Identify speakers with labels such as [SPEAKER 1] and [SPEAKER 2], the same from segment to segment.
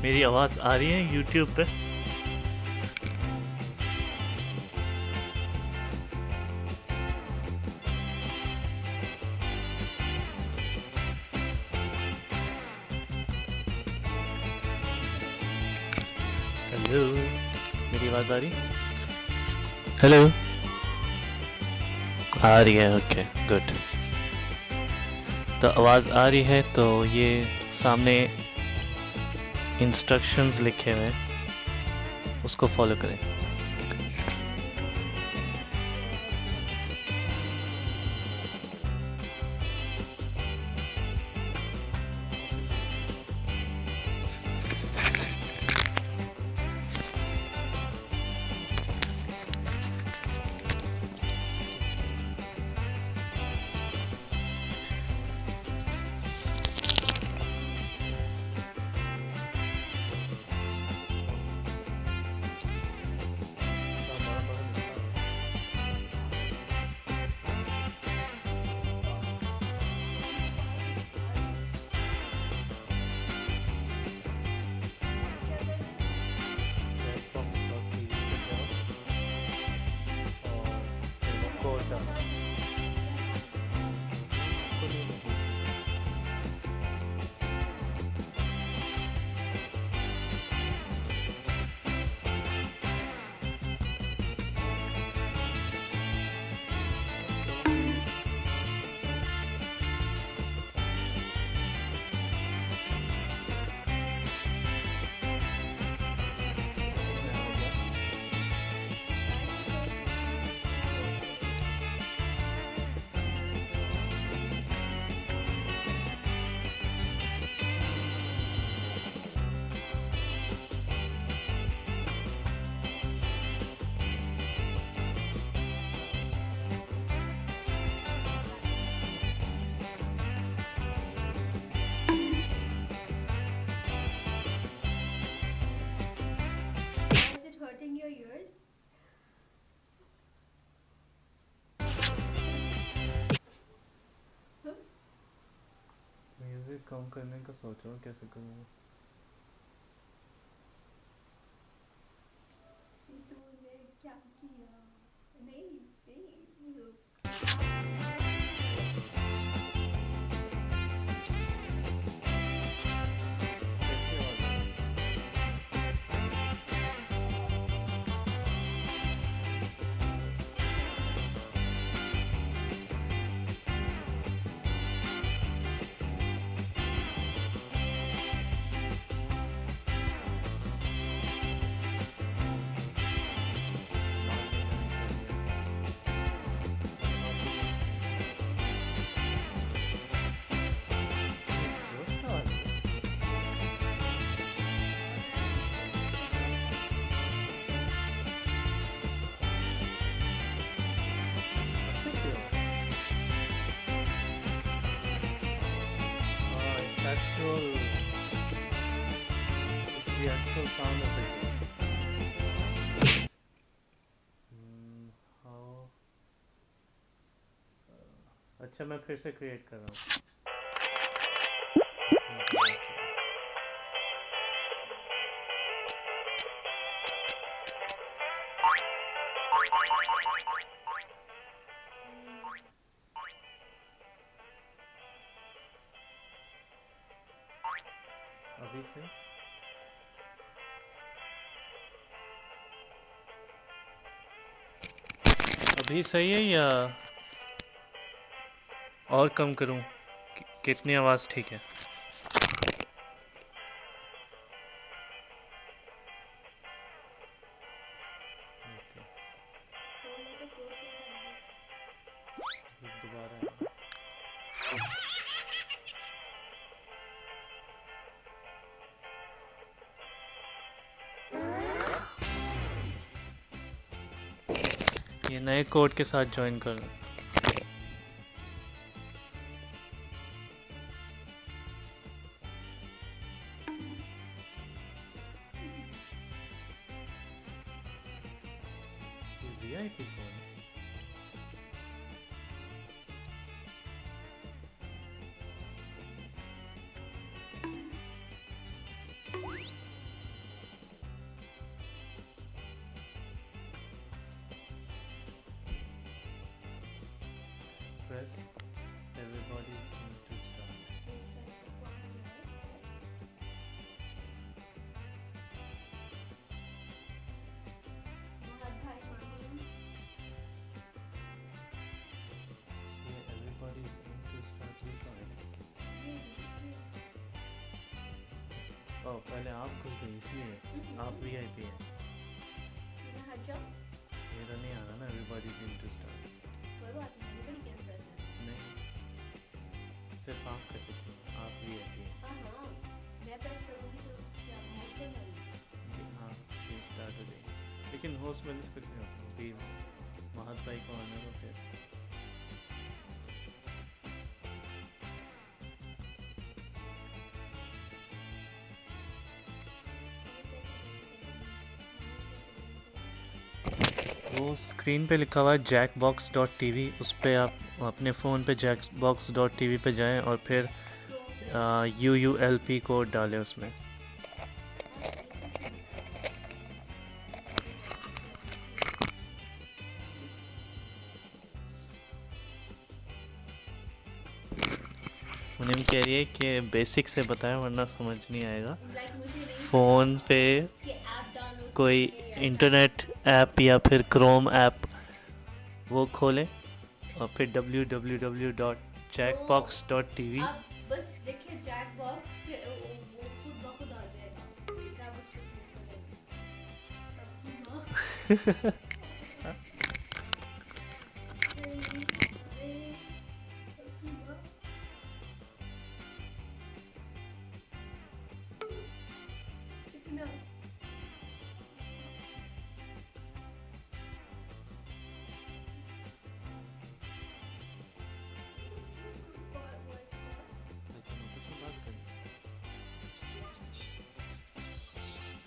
[SPEAKER 1] मेरी आवाज़ आ रही है YouTube पे? हेलो, मेरी आवाज़ आ रही? हेलो, आ रही है। Okay, good. तो आवाज़ आ रही है तो ये सामने इंस्ट्रक्शंस लिखे हुए हैं, उसको फॉलो करें। म्यूजिक कम करने का सोच रहा हूँ, कैसे करूँगा?
[SPEAKER 2] तूने क्या किया? नहीं नहीं look.
[SPEAKER 1] Actual, it's the actual sound of the game. How? अच्छा, मैं फिर से क्रिएट कर रहा हूँ। अभी से अभी सही है या और कम करूं? कितनी आवाज़ ठीक है? दोबारा ये नए कोड के साथ ज्वाइन करो। वीआईपी कौन? Press everybody's going to start. ये everybody's going to start भी कौन है? ओह पहले आप घुस गए इसलिए आप वीआईपी हैं। मेरा नहीं आ रहा ना everybody's going to start। नहीं सिर्फ आप कर सकते हैं, आप वीआईपी हैं। जी हाँ ये स्टार्ट हो जाएगी, लेकिन होस्ट में कुछ नहीं होता अभी। महत भाई को आने दो फिर। वो स्क्रीन पे लिखा हुआ है jackbox.tv, उस पे आप अपने फ़ोन पे jackbox.tv पे जाएं और फिर UULP कोड डालें उसमें। मुनीम कह रही है कि बेसिक से बताएं वरना समझ नहीं आएगा। फ़ोन पे कोई इंटरनेट ऐप या फिर क्रोम ऐप वो खोलें और फिर www.jackbox.tv।
[SPEAKER 2] आप बस देखिए जैकबॉक्स फिर वो खुद ब खुद आ जाएगा। आप उस पर क्लिक करेंगे। सबकी माँ। सबकी माँ। चिकना।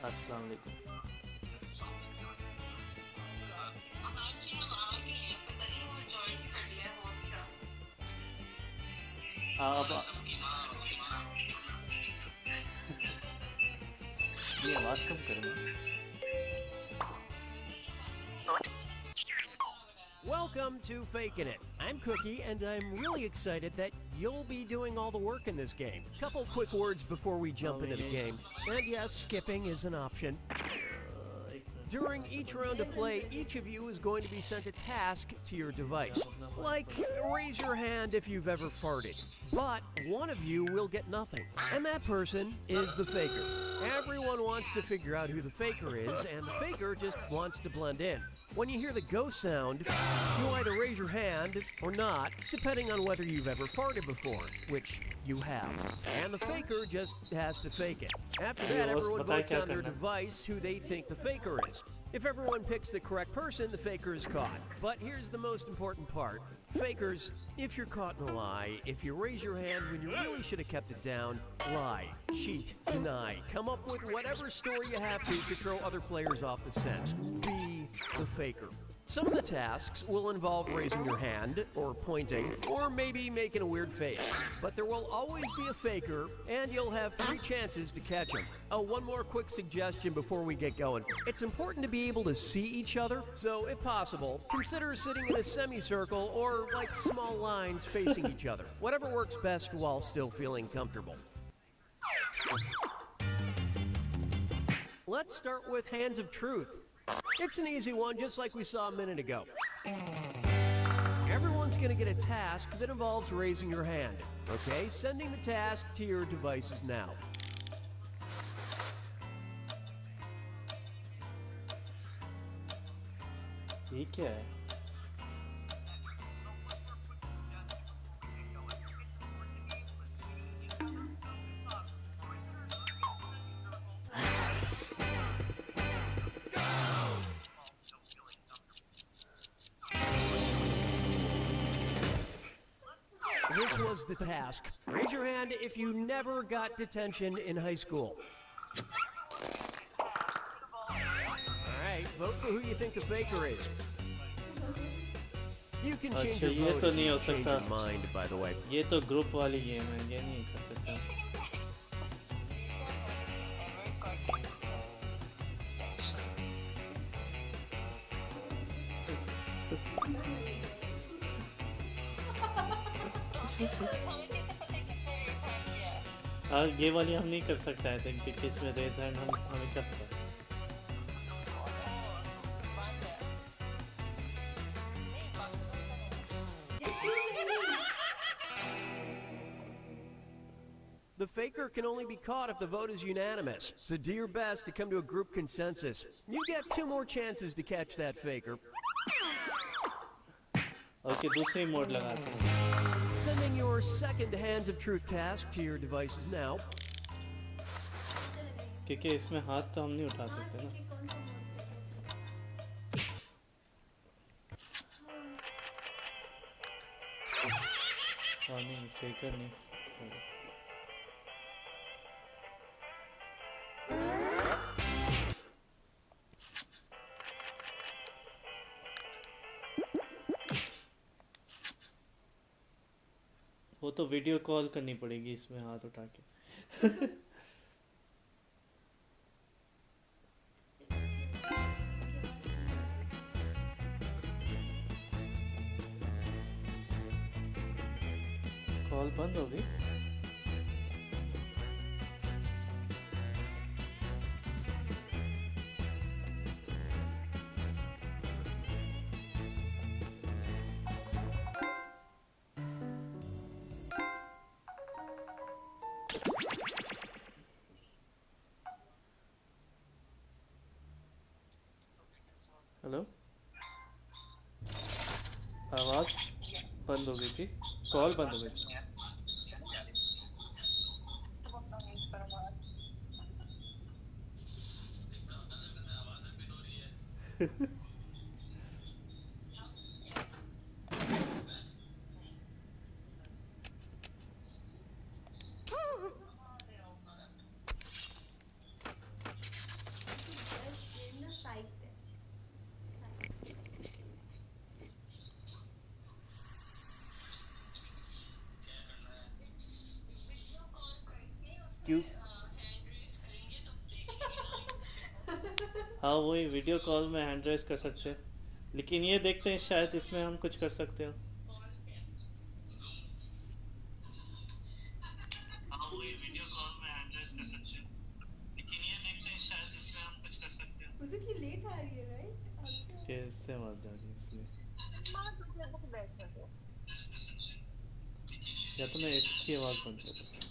[SPEAKER 1] अस्सलाम वालेकुम। अब ये आवाज़ कम करना।
[SPEAKER 3] Welcome to Fakin' It. I'm Cookie, and I'm really excited that you'll be doing all the work in this game. Couple quick words before we jump into the game. And yes, skipping is an option. During each round of play, each of you is going to be sent a task to your device. Like, raise your hand if you've ever farted. But one of you will get nothing. And that person is the faker. Everyone wants to figure out who the faker is, and the faker just wants to blend in. When you hear the go sound, you either raise your hand or not, depending on whether you've ever farted before, which you have. And the faker just has to fake it. After that, everyone votes on their device who they think the faker is. If everyone picks the correct person, the faker is caught. But here's the most important part. Fakers, if you're caught in a lie, if you raise your hand when you really should have kept it down, lie, cheat, deny, come up with whatever story you have to throw other players off the scent. Be the faker. Some of the tasks will involve raising your hand, or pointing, or maybe making a weird face. But there will always be a faker, and you'll have 3 chances to catch him. Oh, one more quick suggestion before we get going. It's important to be able to see each other, so if possible, consider sitting in a semicircle or like small lines facing each other. Whatever works best while still feeling comfortable. Let's start with Hands of Truth. It's an easy one, just like we saw a minute ago. Everyone's going to get a task that involves raising your hand. Okay, sending the task to your devices now.
[SPEAKER 1] ये क्या है?
[SPEAKER 3] this was the task. Raise your hand if you never got detention in high school. Alright, vote for who you think the faker is. You can change
[SPEAKER 1] अच्छा,
[SPEAKER 3] your
[SPEAKER 1] ये
[SPEAKER 3] vote
[SPEAKER 1] तो
[SPEAKER 3] if
[SPEAKER 1] नहीं
[SPEAKER 3] you
[SPEAKER 1] हो
[SPEAKER 3] change
[SPEAKER 1] सकता।
[SPEAKER 3] your mind, by the way.
[SPEAKER 1] ये तो group वाली game है, ये नहीं कर सकता। आज ये वाली हम नहीं कर सकते। आई थिंक कि इसमें रेज हैंड हम हमें कब कर।
[SPEAKER 3] The faker can only be caught if the vote is unanimous, so do your best to come to a group consensus. You get 2 more chances to catch that faker.
[SPEAKER 1] Okay, दूसरी mode लगाते हैं।
[SPEAKER 3] Sending your second Hands of Truth task to your devices now.
[SPEAKER 1] क्योंकि इसमें हाथ तो हम नहीं उठा सकते ना। हाँ नहीं, फेकर नहीं। Sorry. वो तो वीडियो कॉल करनी पड़ेगी इसमें हाथ उठा के। कॉल बंद हो गई। हेलो, आवाज बंद हो गई थी, कॉल बंद हो गई थी। क्यों? हाँ, वही वीडियो कॉल में हैंड रेस कर सकते हैं, लेकिन ये देखते हैं शायद इसमें हम कुछ कर सकते हो। हाँ, वही वीडियो कॉल में हैंड रेस कर सकते हैं, लेकिन ये देखते हैं शायद इसमें हम कुछ कर सकते हो।
[SPEAKER 2] म्यूजिक की लेट आ रही है, राइट?
[SPEAKER 1] कि इससे आवाज जा रही है इसलिए, या तो मैं इसकी आवाज बंद कर देता हूँ।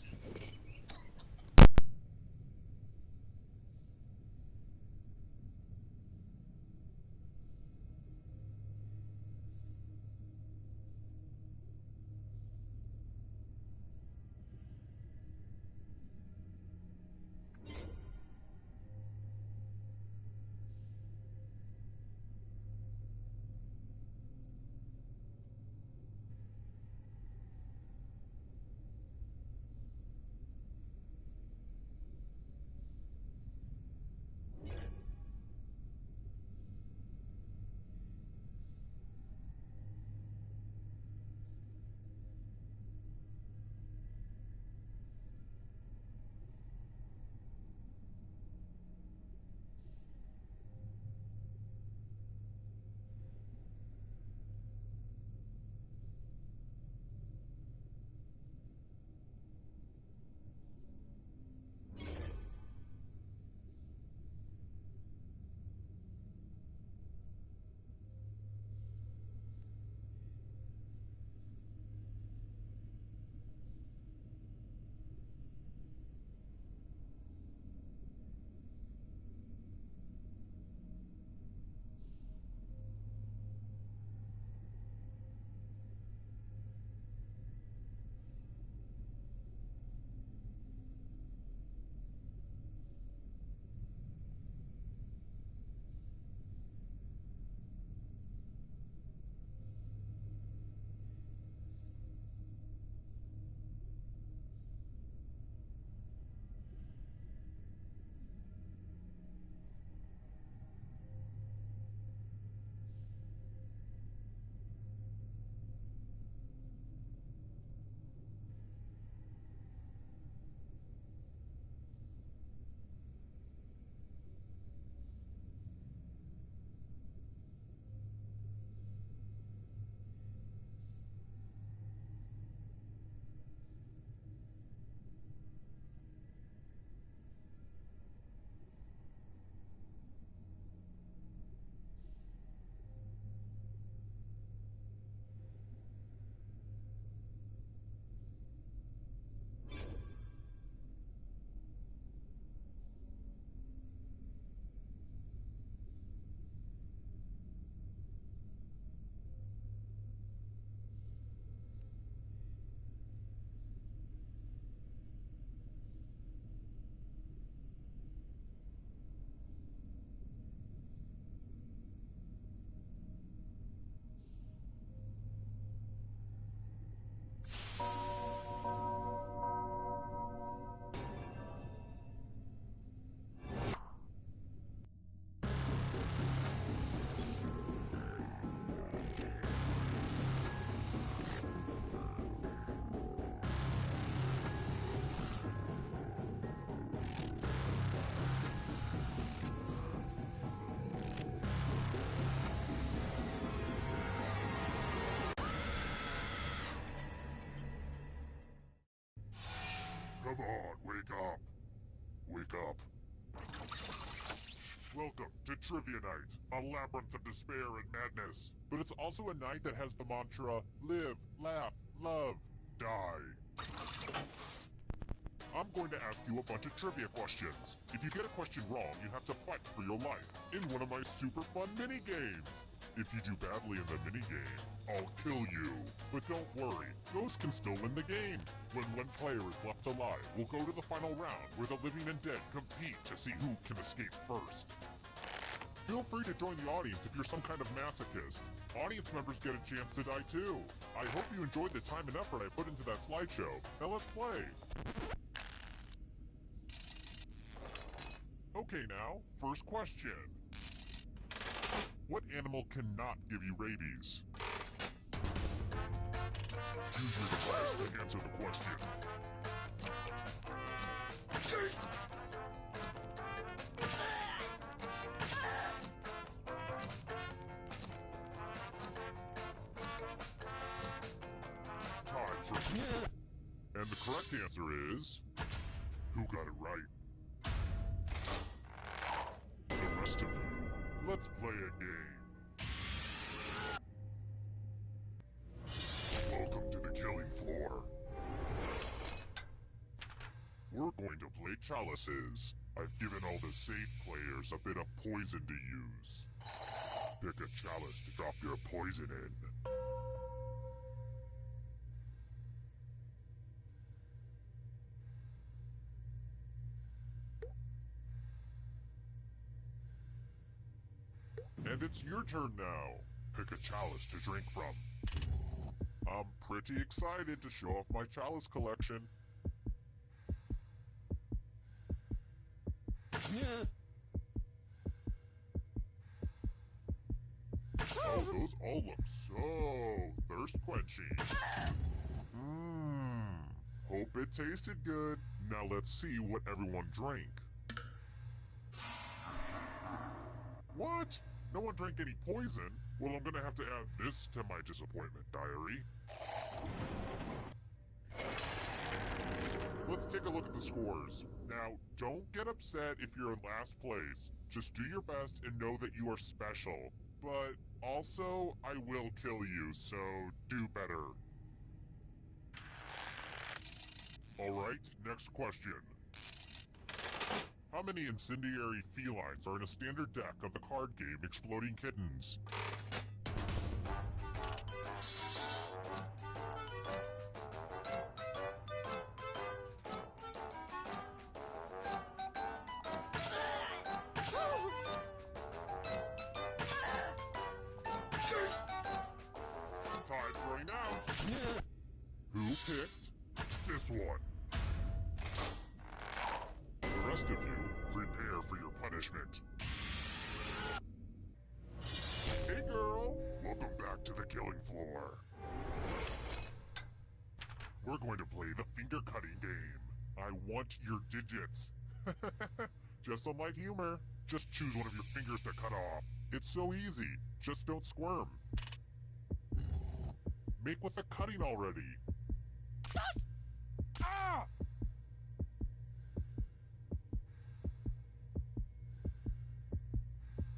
[SPEAKER 4] a trivia night, a labyrinth of despair and madness. But it's also a night that has the mantra, live, laugh, love, die. I'm going to ask you a bunch of trivia questions. If you get a question wrong, you have to fight for your life in one of my super fun mini-games. If you do badly in the mini-game, I'll kill you. But don't worry, ghosts can still win the game. When one player is left alive, we'll go to the final round where the living and dead compete to see who can escape first. Feel free to join the audience if you're some kind of masochist. Audience members get a chance to die too. I hope you enjoyed the time and effort I put into that slideshow. Now let's play. Okay now, first question. What animal cannot give you rabies? Use your device to answer the question. Tied for... And the correct answer is... Who got it right? The rest of you, let's play a game. Welcome to the killing floor. We're going to play chalices. I've given all the safe players a bit of poison to use. Pick a chalice to drop your poison in. And it's your turn now. Pick a chalice to drink from. I'm pretty excited to show off my chalice collection. Oh, those all look so thirst-quenching. Hope it tasted good. Now let's see what everyone drank. What? No one drank any poison? Well, I'm gonna have to add this to my disappointment diary. Let's take a look at the scores. Now, don't get upset if you're in last place. Just do your best and know that you are special. But also, I will kill you, so do better. Alright, next question. How many incendiary felines are in a standard deck of the card game Exploding Kittens? Time's running out. Who picked this one? The rest of you, prepare for your punishment. Hey girl, welcome back to the killing floor. We're going to play the finger cutting game. I want your digits. Just some light humor. Just choose one of your fingers to cut off. It's so easy. Just don't squirm. Make with the cutting already. Ah!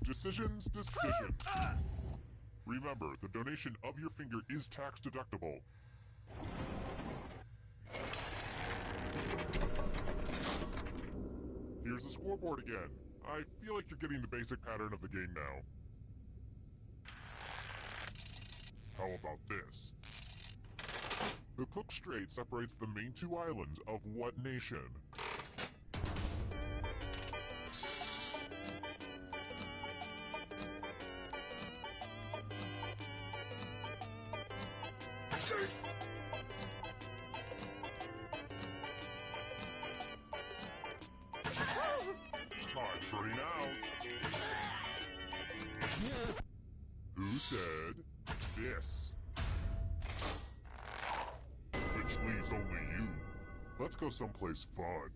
[SPEAKER 4] Decisions. Remember, the donation of your finger is tax deductible. Here's the scoreboard again. I feel like you're getting the basic pattern of the game now. How about this? The Cook Strait separates the main two islands of what nation? Time's running out. Who said this? Which leaves only you. Let's go someplace fun.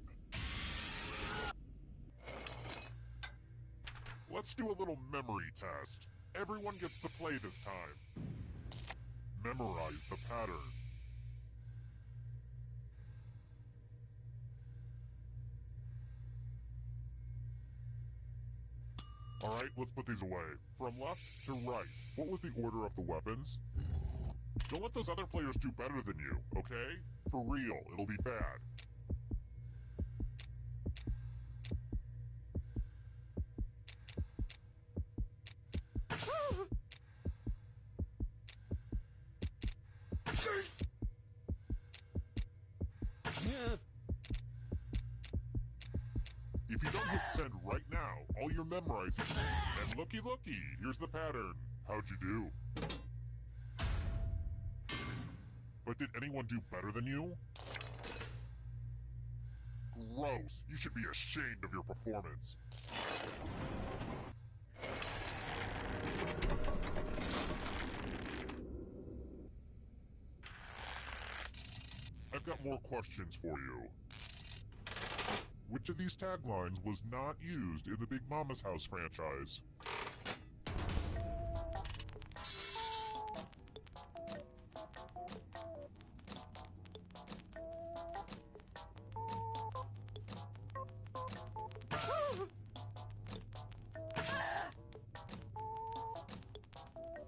[SPEAKER 4] Let's do a little memory test. Everyone gets to play this time. Memorize the pattern. Alright, let's put these away. From left to right, what was the order of the weapons? Don't let those other players do better than you, okay? For real, it'll be bad. If you don't hit send right now, all you're memorizing. And looky, here's the pattern. How'd you do? But did anyone do better than you? Gross. You should be ashamed of your performance. I've got more questions for you. Which of these taglines was not used in the Big Mama's House franchise?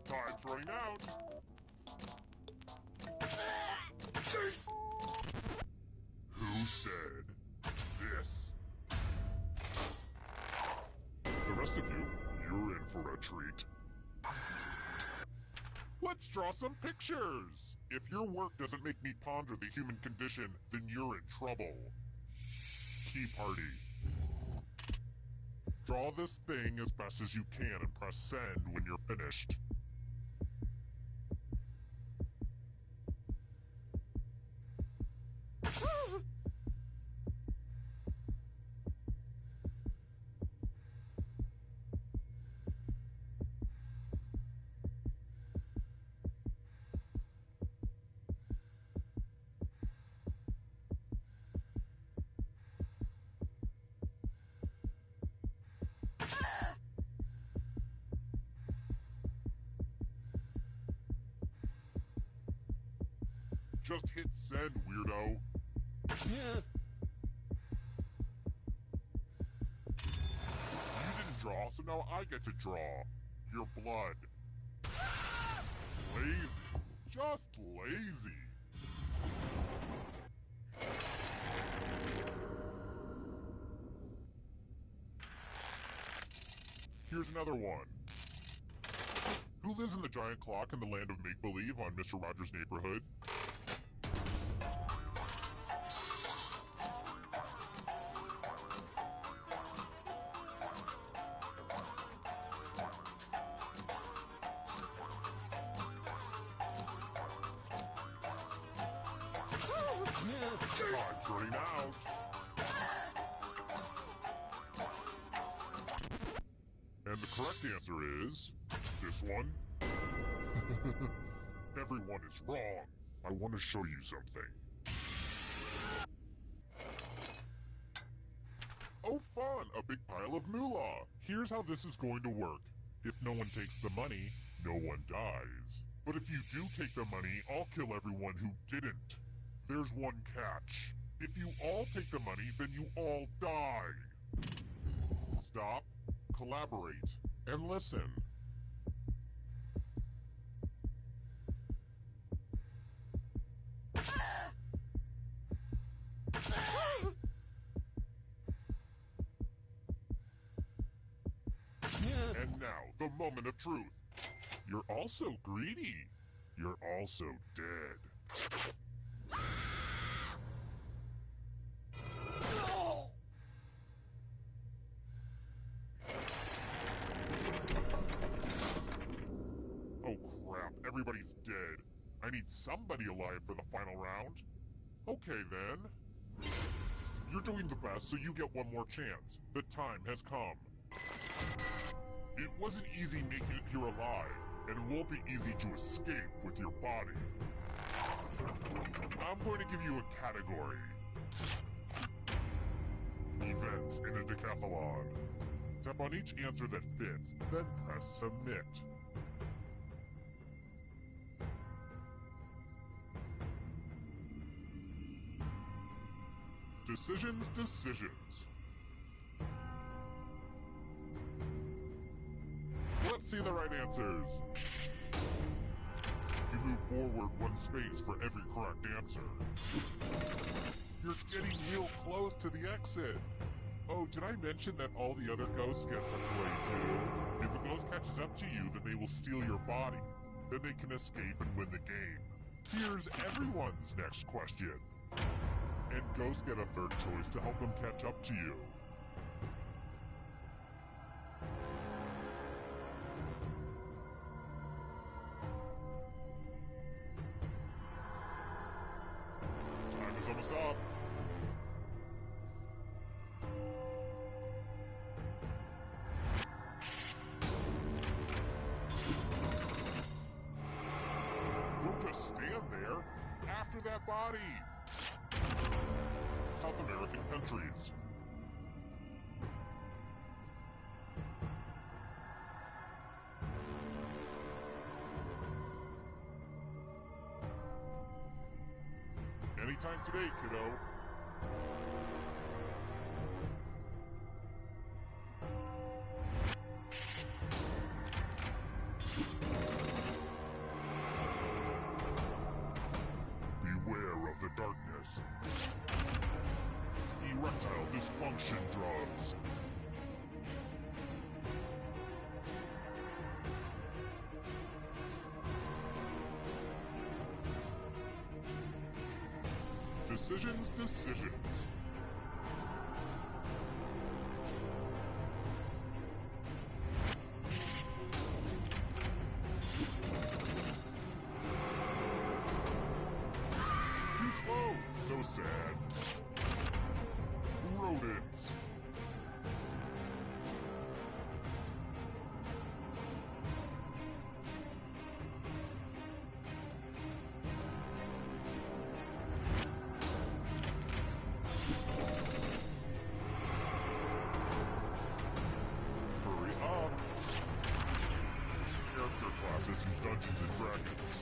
[SPEAKER 4] Time's running out. Who said this? The rest of you, you're in for a treat. Let's draw some pictures! If your work doesn't make me ponder the human condition, then you're in trouble. Tea party. Draw this thing as best as you can and press send when you're finished. Just hit send, weirdo. You didn't draw, so now I get to draw. Your blood. Lazy. Just lazy. Here's another one. Who lives in the giant clock in the land of make-believe on Mr. Rogers' Neighborhood? Time's running out. And the correct answer is this one. Everyone is wrong. I want to show you something. Oh fun, a big pile of moolah. Here's how this is going to work. If no one takes the money, no one dies. But if you do take the money, I'll kill everyone who didn't. There's one catch. If you all take the money, then you all die. Stop, collaborate, and listen. And now, the moment of truth. You're also greedy. You're also dead. Oh crap, everybody's dead. I need somebody alive for the final round. Okay then. You're doing the best, so you get one more chance. The time has come. It wasn't easy making it here alive, and it won't be easy to escape with your body. I'm going to give you a category. Events in a decathlon. Tap on each answer that fits, then press submit. Decisions. see the right answers. You move forward 1 space for every correct answer. You're getting real close to the exit. Oh, did I mention that all the other ghosts get to play too? If a ghost catches up to you, then they will steal your body. Then they can escape and win the game. Here's everyone's next question. And ghosts get a third choice to help them catch up to you. Time is almost up. Don't just stand there. After that body. South American countries. Anytime today, kiddo. Beware of the darkness. Erectile dysfunction drugs. Decisions. Too slow. So sad. Rodents. Hurry up. Character classes in Dungeons and Dragons.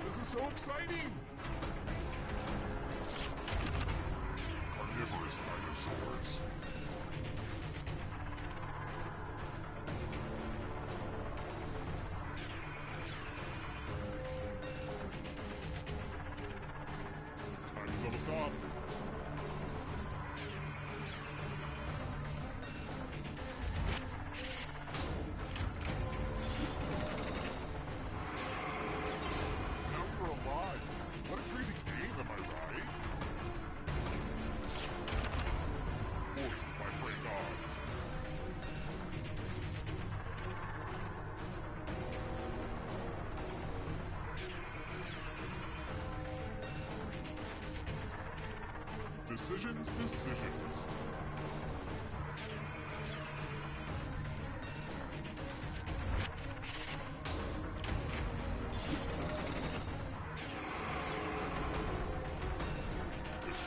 [SPEAKER 4] This is so exciting! Carnivorous dinosaurs. Time is almost up. Now we're alive. What a crazy game, am I right? Forced by great odds. Decisions. The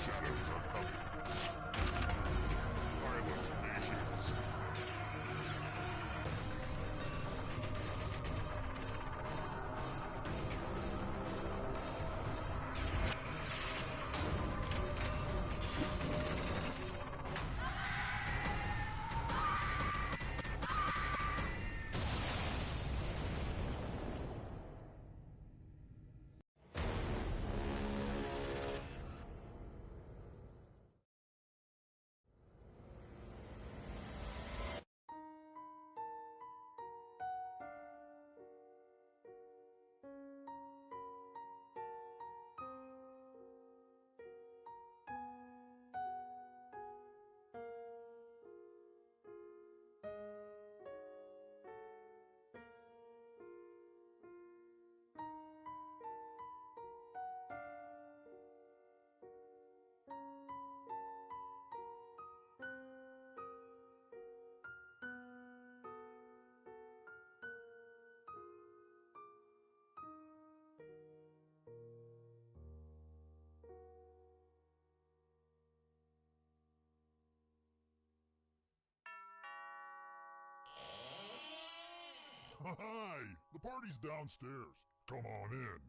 [SPEAKER 4] shadows are coming. Violent nations. Hi! The party's downstairs. Come on in.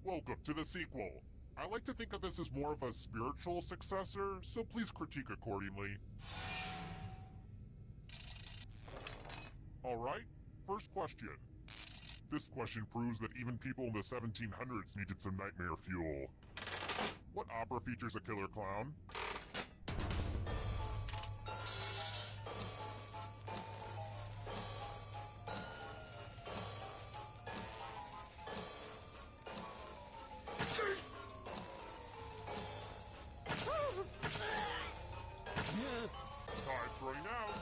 [SPEAKER 4] Welcome to the sequel. I like to think of this as more of a spiritual successor, so please critique accordingly. Alright, first question. This question proves that even people in the 1700s needed some nightmare fuel. What opera features a killer clown? Time's running out.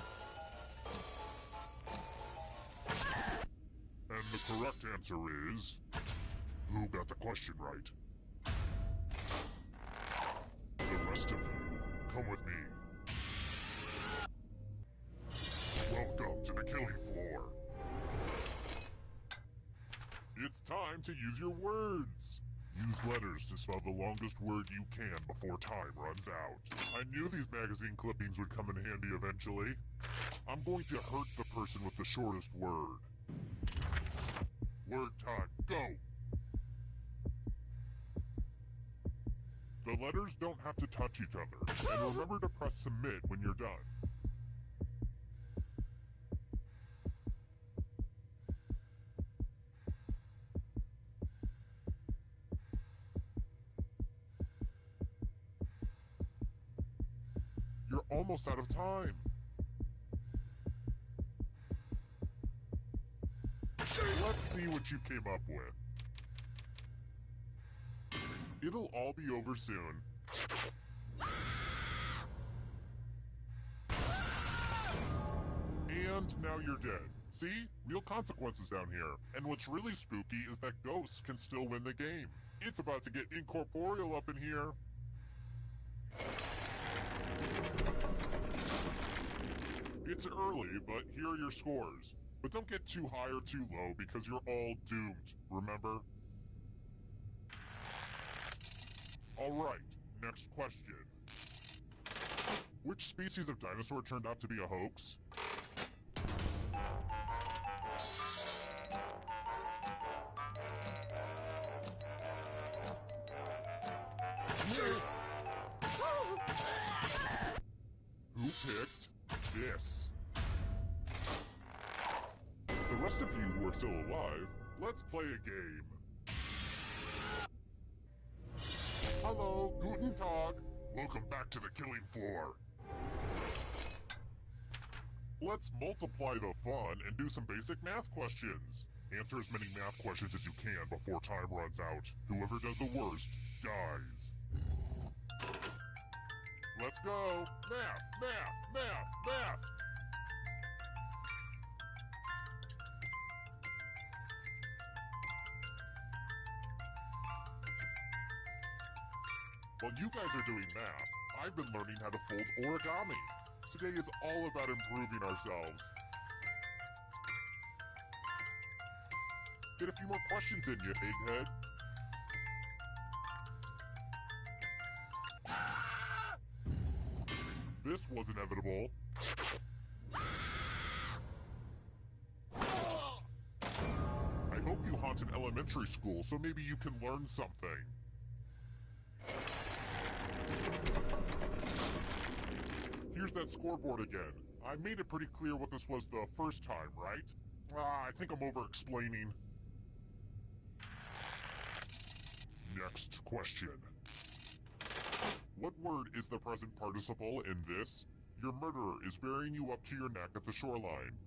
[SPEAKER 4] And the correct answer is... Who got the question right? The rest of you, come with me. Welcome to the killing floor. It's time to use your words. Use letters to spell the longest word you can before time runs out. I knew these magazine clippings would come in handy eventually. I'm going to hurt the person with the shortest word. Word time, go! The letters don't have to touch each other, and remember to press submit when you're done. You're almost out of time. Let's see what you came up with. It'll all be over soon. And now you're dead. See? Real consequences down here. And what's really spooky is that ghosts can still win the game. It's about to get incorporeal up in here. It's early, but here are your scores. But don't get too high or too low because you're all doomed, remember? Alright, next question. Which species of dinosaur turned out to be a hoax? Who picked this? The rest of you who are still alive, let's play a game. Hello, guten Tag. Welcome back to the killing floor. Let's multiply the fun and do some basic math questions. Answer as many math questions as you can before time runs out. Whoever does the worst dies. Let's go! Math, math, math, math! While you guys are doing math, I've been learning how to fold origami. Today is all about improving ourselves. Get a few more questions in you, egghead. This was inevitable. I hope you haunt an elementary school so maybe you can learn something. Here's that scoreboard again. I made it pretty clear what this was the first time, right? I think I'm over-explaining. Next question. What word is the present participle in this? Your murderer is burying you up to your neck at the shoreline.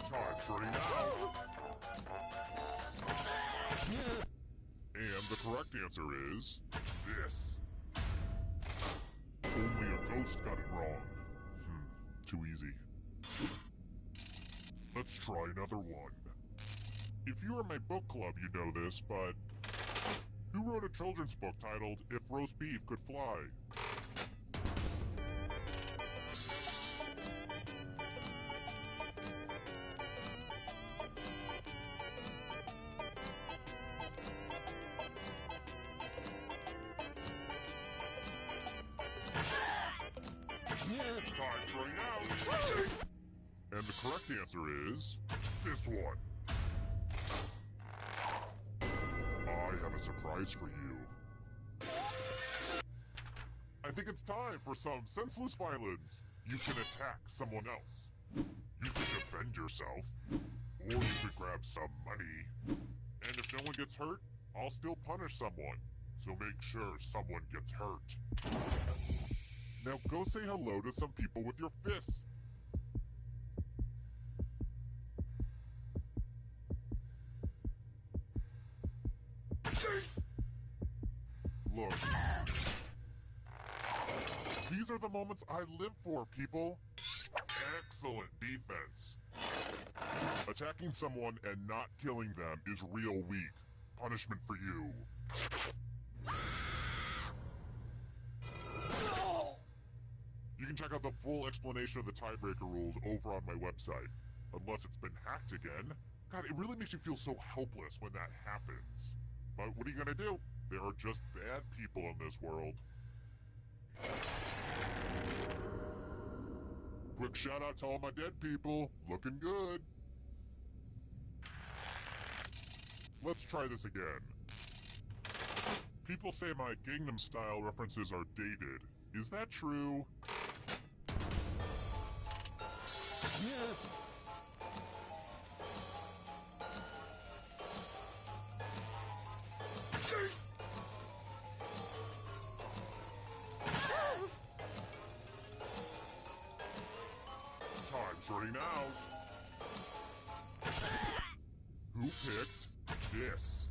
[SPEAKER 4] Time's running out. And the correct answer is this. Only a ghost got it wrong. Too easy. Let's try another one. If you were in my book club, you'd know this, but Who wrote a children's book titled If Roast Beef Could Fly? Time's running out. And the correct answer is this one. I have a surprise for you. I think it's time for some senseless violence. You can attack someone else. You can defend yourself. Or you could grab some money. And if no one gets hurt, I'll still punish someone. So make sure someone gets hurt. Now go say hello to some people with your fists. Look. These are the moments I live for, people. Excellent defense. Attacking someone and not killing them is real weak. Punishment for you. You can check out the full explanation of the tiebreaker rules over on my website. Unless it's been hacked again. God, it really makes you feel so helpless when that happens. But what are you gonna do? There are just bad people in this world. Quick shout out to all my dead people. Looking good. Let's try this again. People say my Gangnam Style references are dated. Is that true? Time's running out. Who picked this?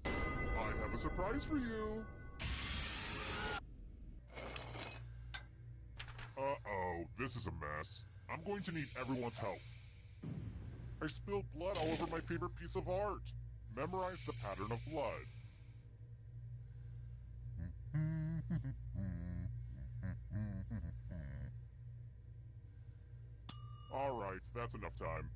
[SPEAKER 4] I have a surprise for you. Uh-oh, this is a mess. I'm going to need everyone's help. I spilled blood all over my favorite piece of art. Memorize the pattern of blood. Alright, that's enough time.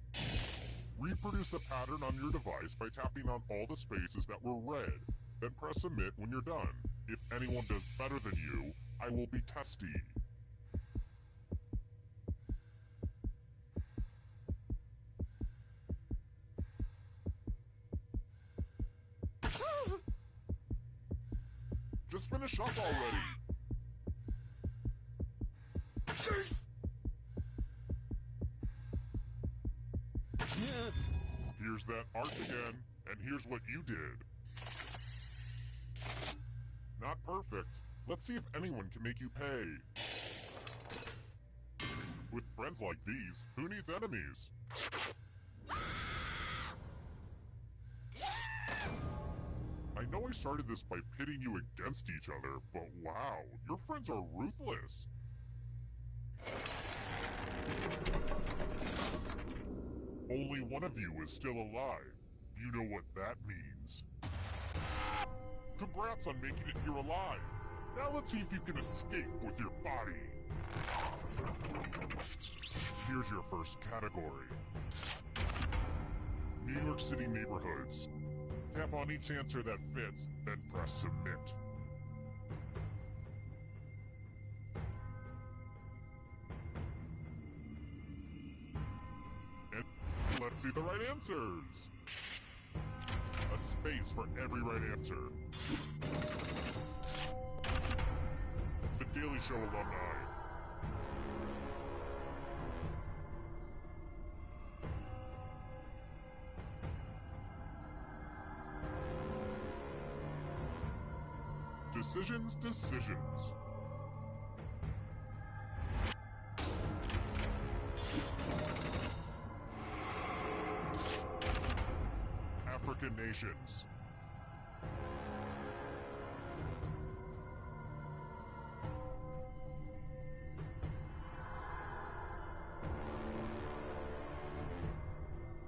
[SPEAKER 4] Reproduce the pattern on your device by tapping on all the spaces that were red. Then press submit when you're done. If anyone does better than you, I will be testy. Just finish up already! Here's that art again, and here's what you did. Not perfect. Let's see if anyone can make you pay. With friends like these, who needs enemies? I know I started this by pitting you against each other, but wow, your friends are ruthless. Only one of you is still alive. You know what that means. Congrats on making it here alive. Now let's see if you can escape with your body. Here's your first category. New York City neighborhoods. Tap on each answer that fits, then press submit. And let's see the right answers. A space for every right answer. The Daily Show alumni. Decisions, decisions. African nations.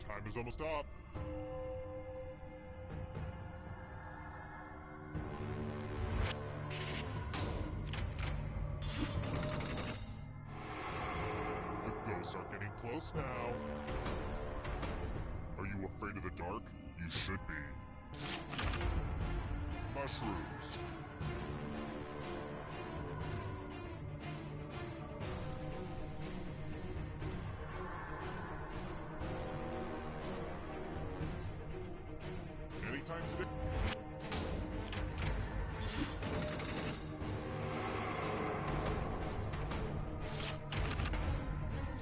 [SPEAKER 4] Time is almost up. close now. Are you afraid of the dark? You should be. Mushrooms. Anytime today.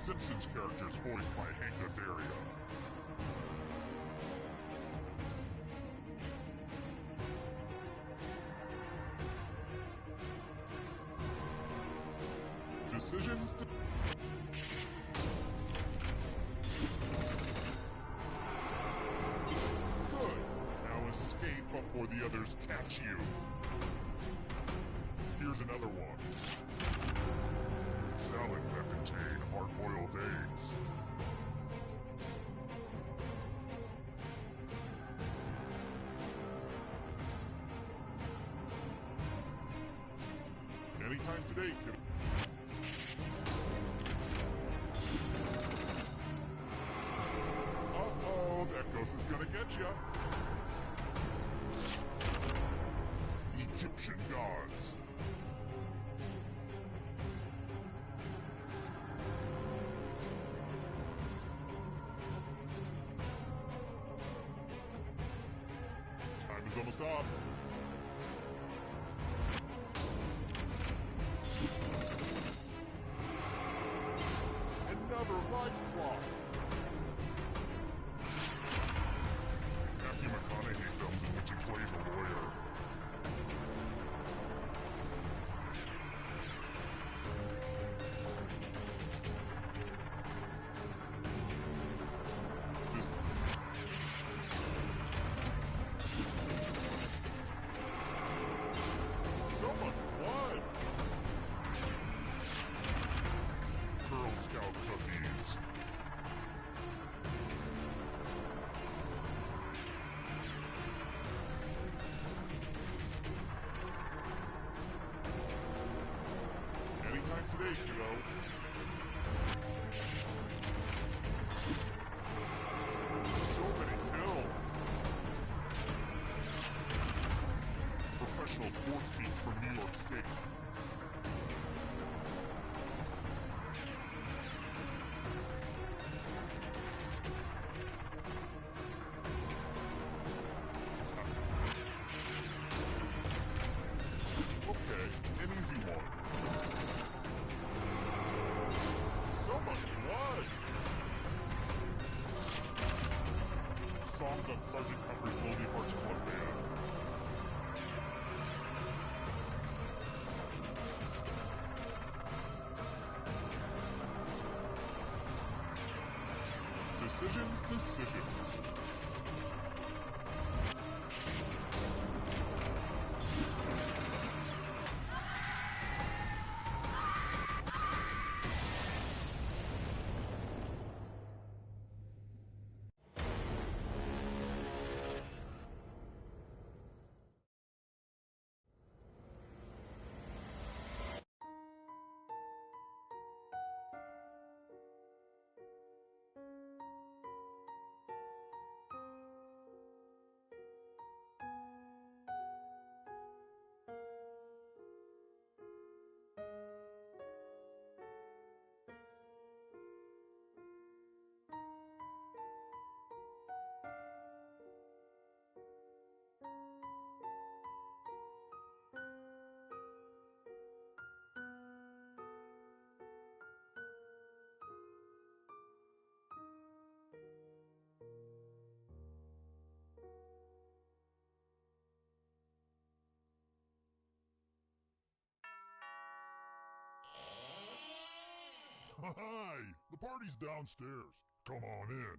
[SPEAKER 4] Simpsons characters voiced by Hank Azaria. Decisions. Good. Now escape before the others catch you. Here's another one. Salads that contain hard-boiled eggs. Anytime today, kid. Uh-oh, that ghost is gonna get ya. Egyptian gods. Time is almost up. Another life swap. Matthew McConaughey films in which he plays a lawyer. Just so much blood. Girl Scout cookies. Anytime today, kiddo. So many kills. Professional sports teams from New York State. Okay, an easy one. So much blood! Songs on Sergeant Pepper's Lonely Hearts Club Band. Decisions. Hi! The party's downstairs. Come on in.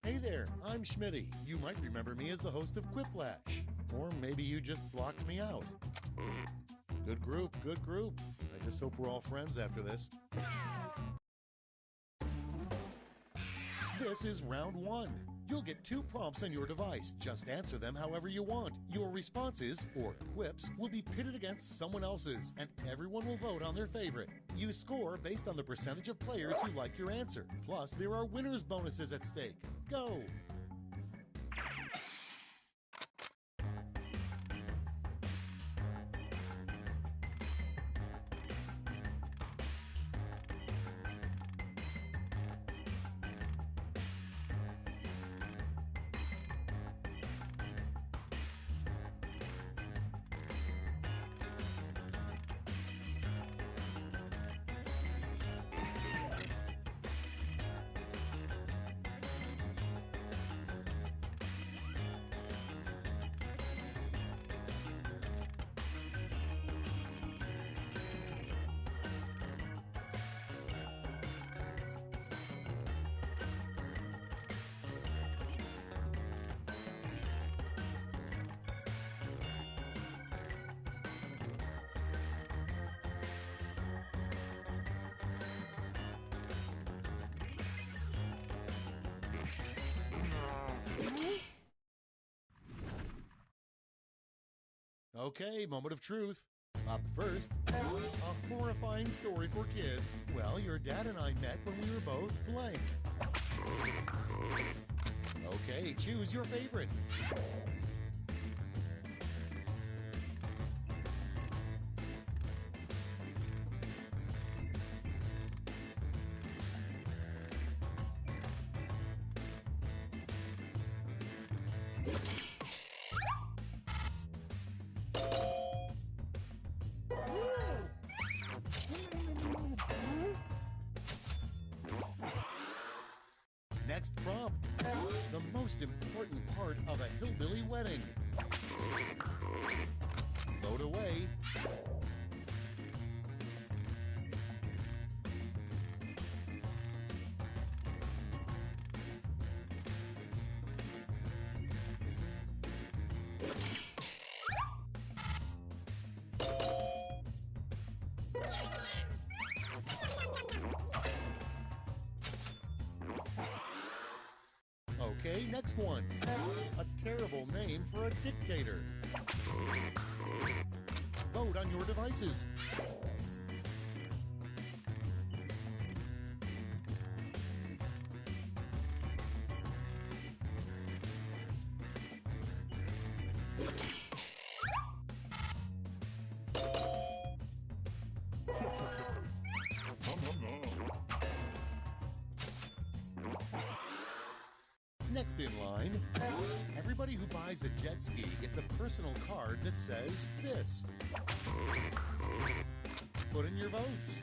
[SPEAKER 5] Hey there, I'm Schmitty. You might remember me as the host of Quiplash. Or maybe you just blocked me out. Good group, good group. I just hope we're all friends after this. This is round one. You'll get 2 prompts on your device. Just answer them however you want. Your responses, or quips, will be pitted against someone else's, and everyone will vote on their favorite. You score based on the percentage of players who like your answer. Plus, there are winners' bonuses at stake. Go! Okay, moment of truth. Up first, a horrifying story for kids. Well, your dad and I met when we were both blank. Okay, choose your favorite. Next prompt. The most important part of a hillbilly wedding. Vote away. Okay, next one. A terrible name for a dictator. Vote on your devices. Next in line, everybody who buys a jet ski gets a personal card that says this. Put in your votes.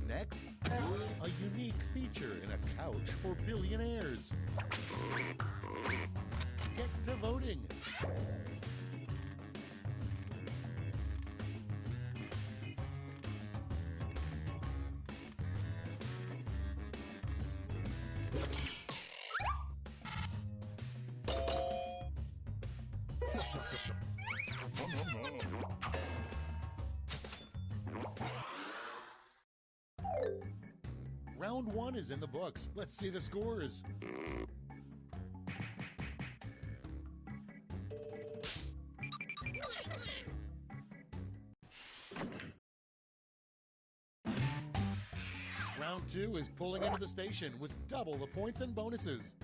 [SPEAKER 5] Next, a unique feature in a couch for billionaires. Get to voting. Round one is in the books. Let's see the scores. Round two is pulling into the station with double the points and bonuses.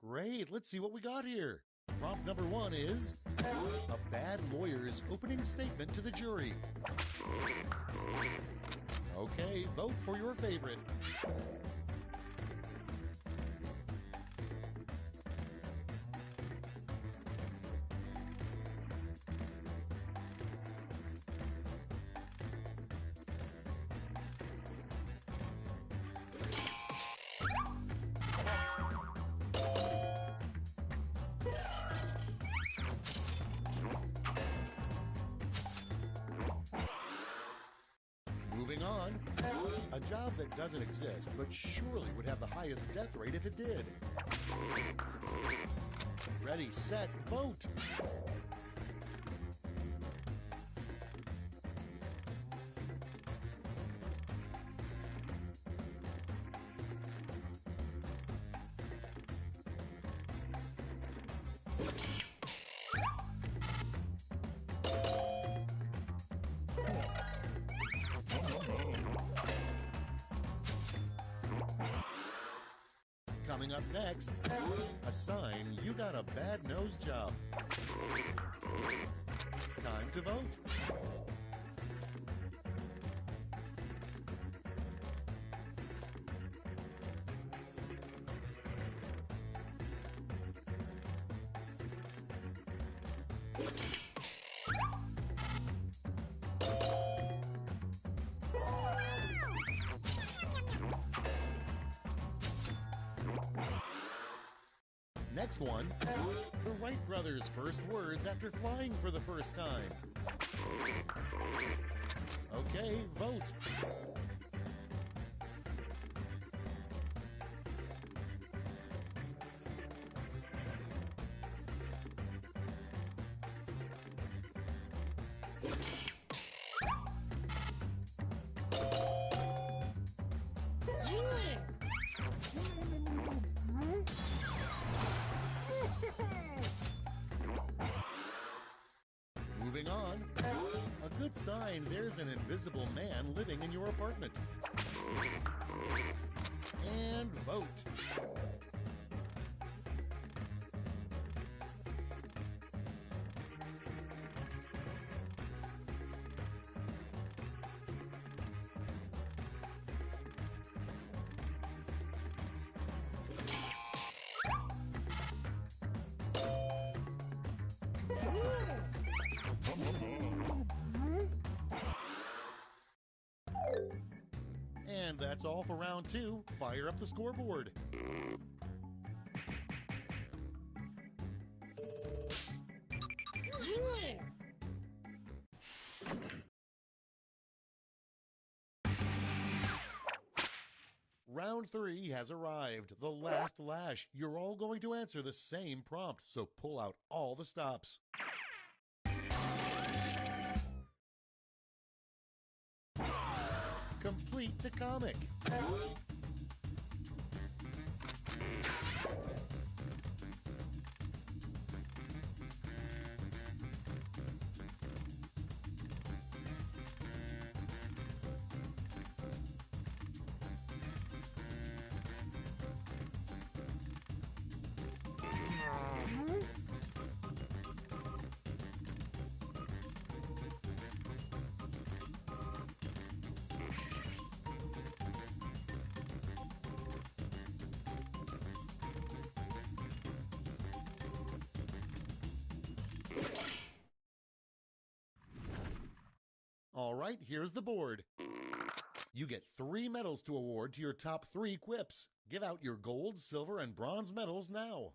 [SPEAKER 5] Great, let's see what we got here. Prompt number 1 is a bad lawyer's opening statement to the jury. Okay, vote for your favorite. Moving on, a job that doesn't exist but surely would have the highest death rate if it did. Ready, set, vote! Coming up next, a sign you got a bad nose job. Time to vote. Next one, the Wright brothers' first words after flying for the first time. Okay, vote. Moving on, a good sign there's an invisible man living in your apartment. And vote. And that's all for round 2. Fire up the scoreboard. Round 3 has arrived. The last lash. You're all going to answer the same prompt, so pull out all the stops. Complete the comic. All right, here's the board. You get 3 medals to award to your top 3 quips. Give out your gold, silver, and bronze medals now.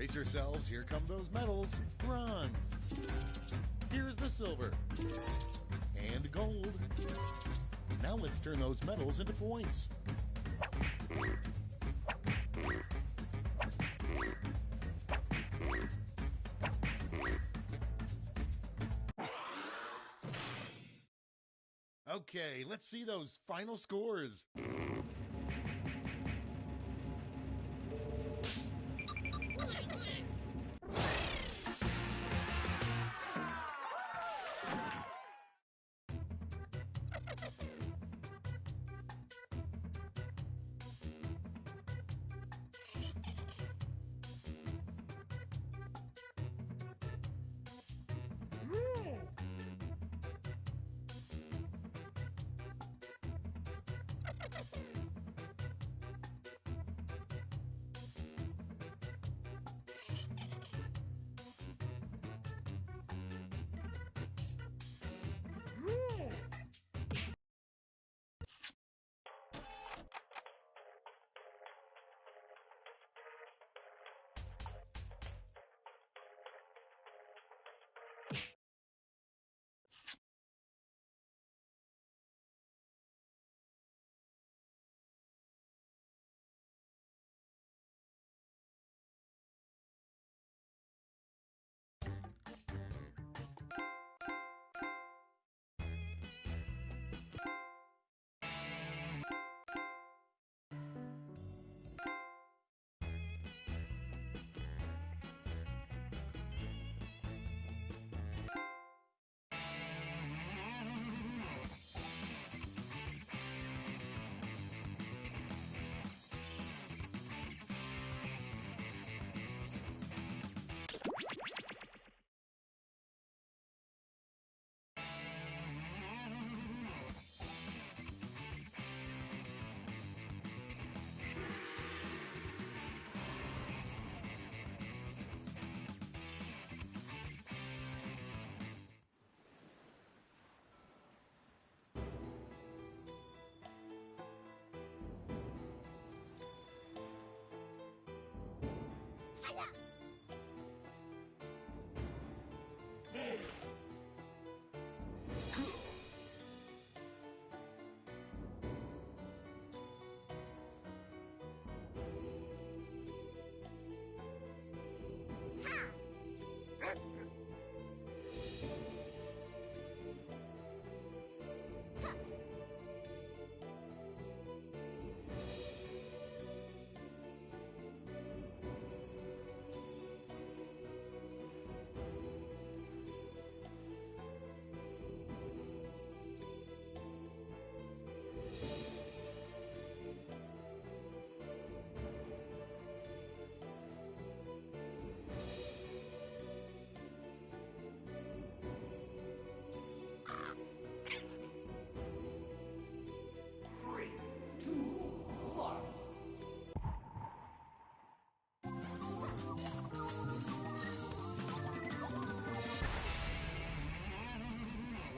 [SPEAKER 5] Brace yourselves, here come those medals. Bronze. Here's the silver. And gold. Now let's turn those medals into points. Okay, let's see those final scores.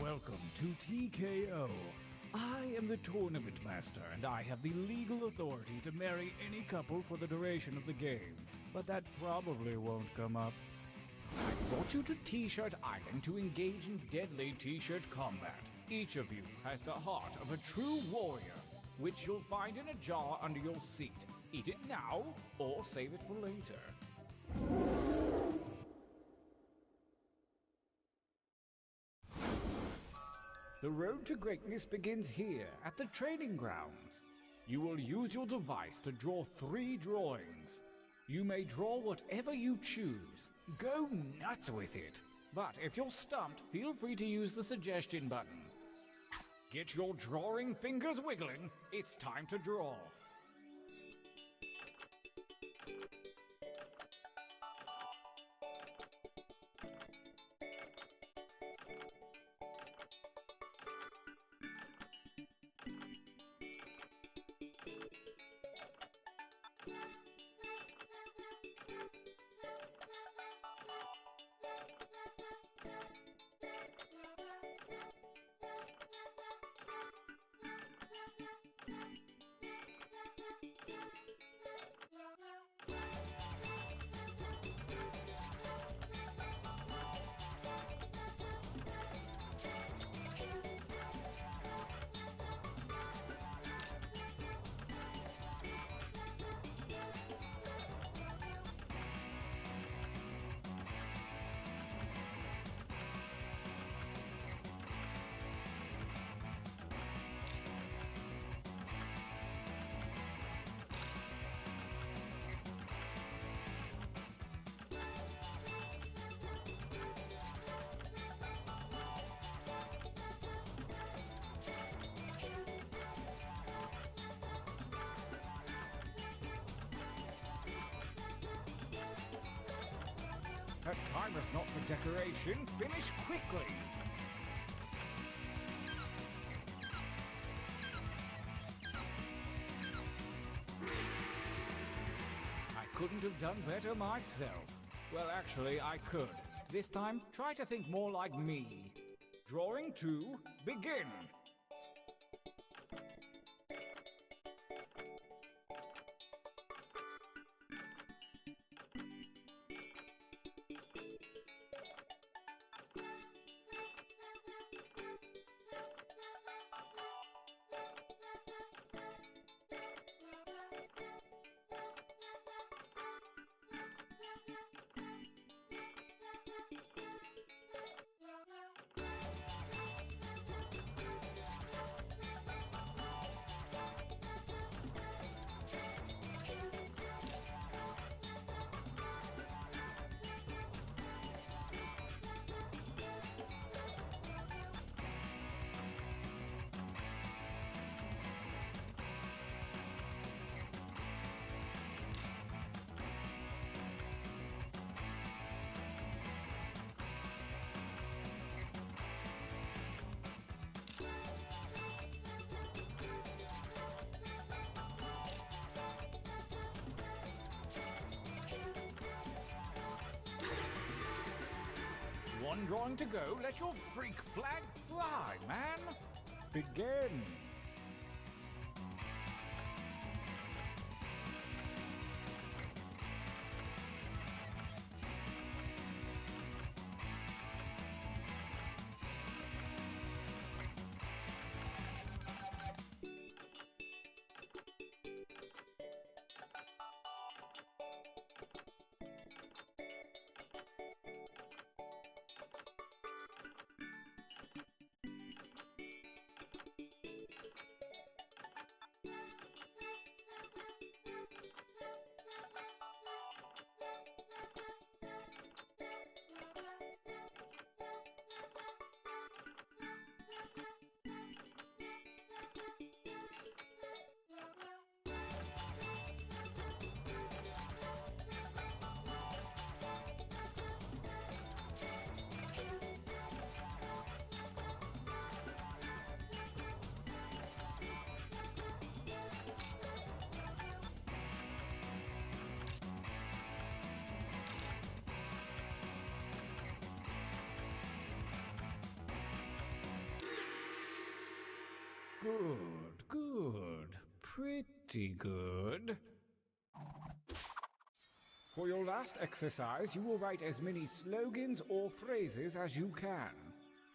[SPEAKER 6] Welcome to TKO. I am the tournament master, and I have the legal authority to marry any couple for the duration of the game. But that probably won't come up. I brought you to T-Shirt Island to engage in deadly T-shirt combat. Each of you has the heart of a true warrior, which you'll find in a jar under your seat. Eat it now, or save it for later. The road to greatness begins here, at the training grounds. You will use your device to draw 3 drawings. You may draw whatever you choose. Go nuts with it. But if you're stumped, feel free to use the suggestion button. Get your drawing fingers wiggling. It's time to draw. That time is not for decoration. Finish quickly. I couldn't have done better myself. Well, actually, I could. This time, try to think more like me. Drawing 2, begin! One drawing to go. Let your freak flag fly, man. Begin. Good, good. Pretty good. For your last exercise, you will write as many slogans or phrases as you can.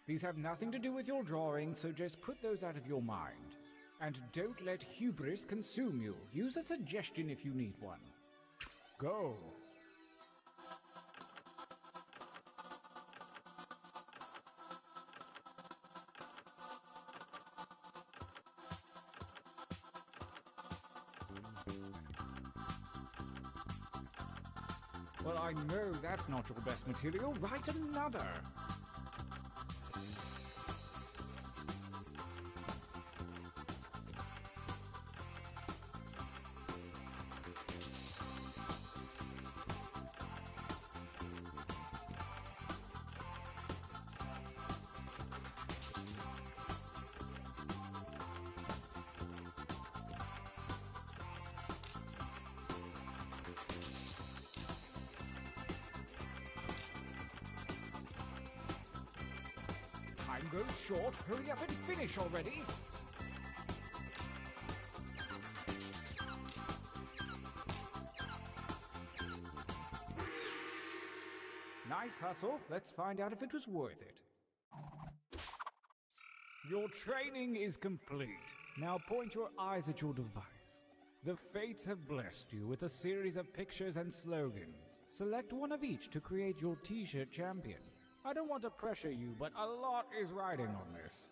[SPEAKER 6] These have nothing to do with your drawing, so just put those out of your mind. And don't let hubris consume you. Use a suggestion if you need one. Go! Well, I know that's not your best material. Write another. Time goes short. Hurry up and finish already. Nice hustle. Let's find out if it was worth it. Your training is complete. Now point your eyes at your device. The fates have blessed you with a series of pictures and slogans. Select one of each to create your t-shirt champion. I don't want to pressure you, but a lot is riding on this.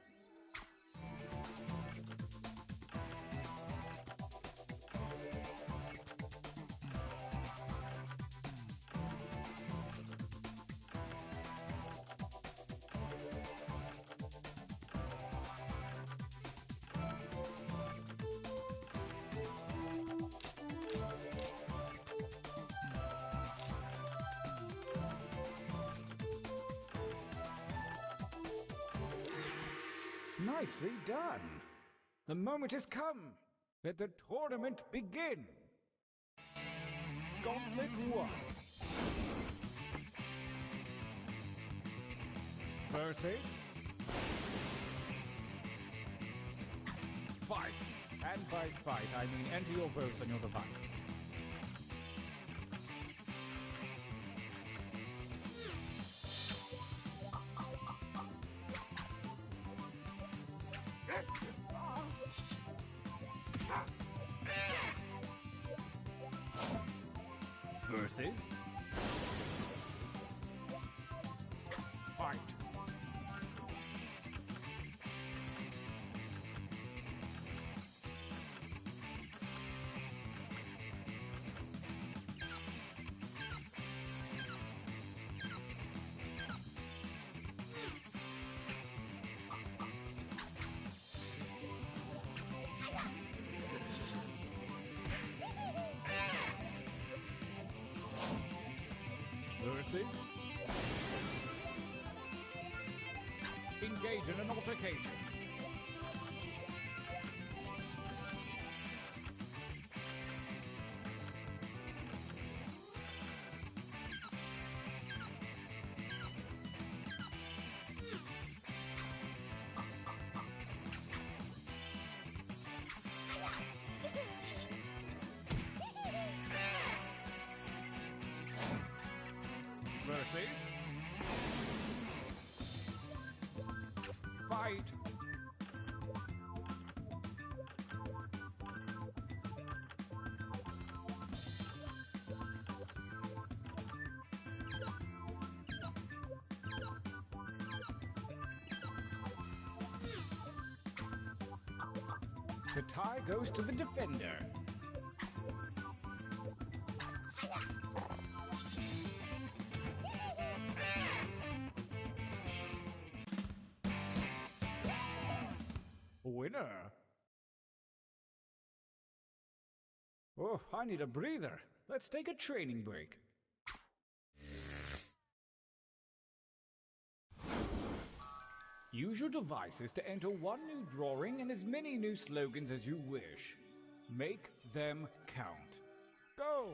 [SPEAKER 6] Nicely done. The moment has come. Let the tournament begin. Gauntlet 1. Versus... Fight. And by fight, I mean enter your votes on your devices. Versus... Fight. Versus... Engage in an altercation. Versus... Fight. The tie goes to the defender. Winner. Oh, I need a breather. Let's take a training break. Use your devices to enter one new drawing and as many new slogans as you wish. Make them count. Go!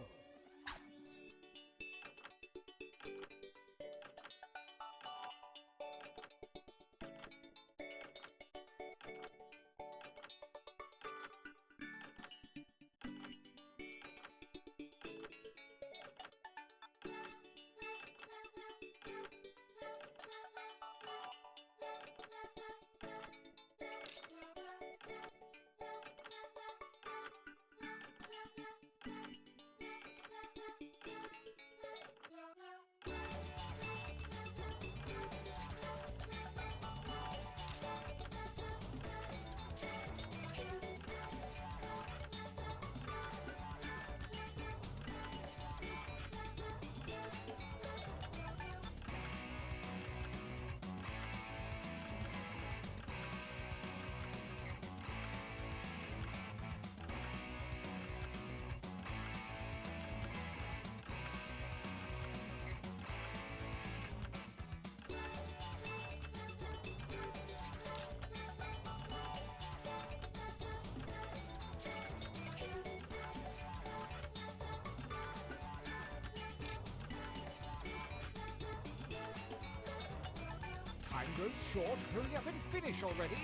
[SPEAKER 6] Time goes short. Hurry up and finish already.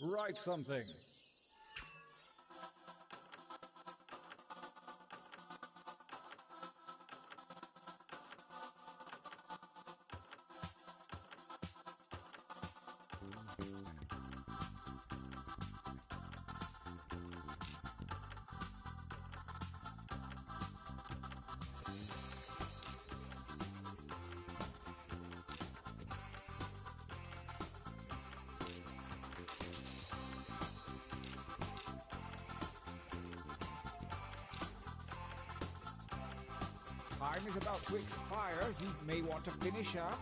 [SPEAKER 6] Write something. Time is about to expire. You may want to finish up.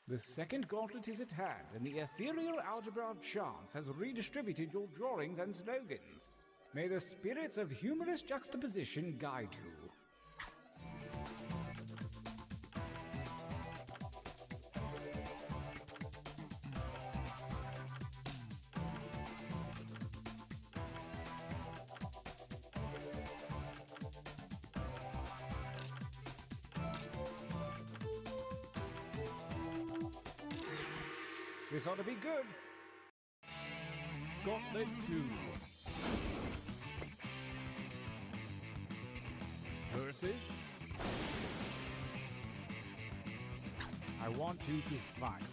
[SPEAKER 6] The second gauntlet is at hand, and the ethereal algebra of chance has redistributed your drawings and slogans. May the spirits of humorous juxtaposition guide you. This ought to be good. Gauntlet 2. Versus... I want you to fight.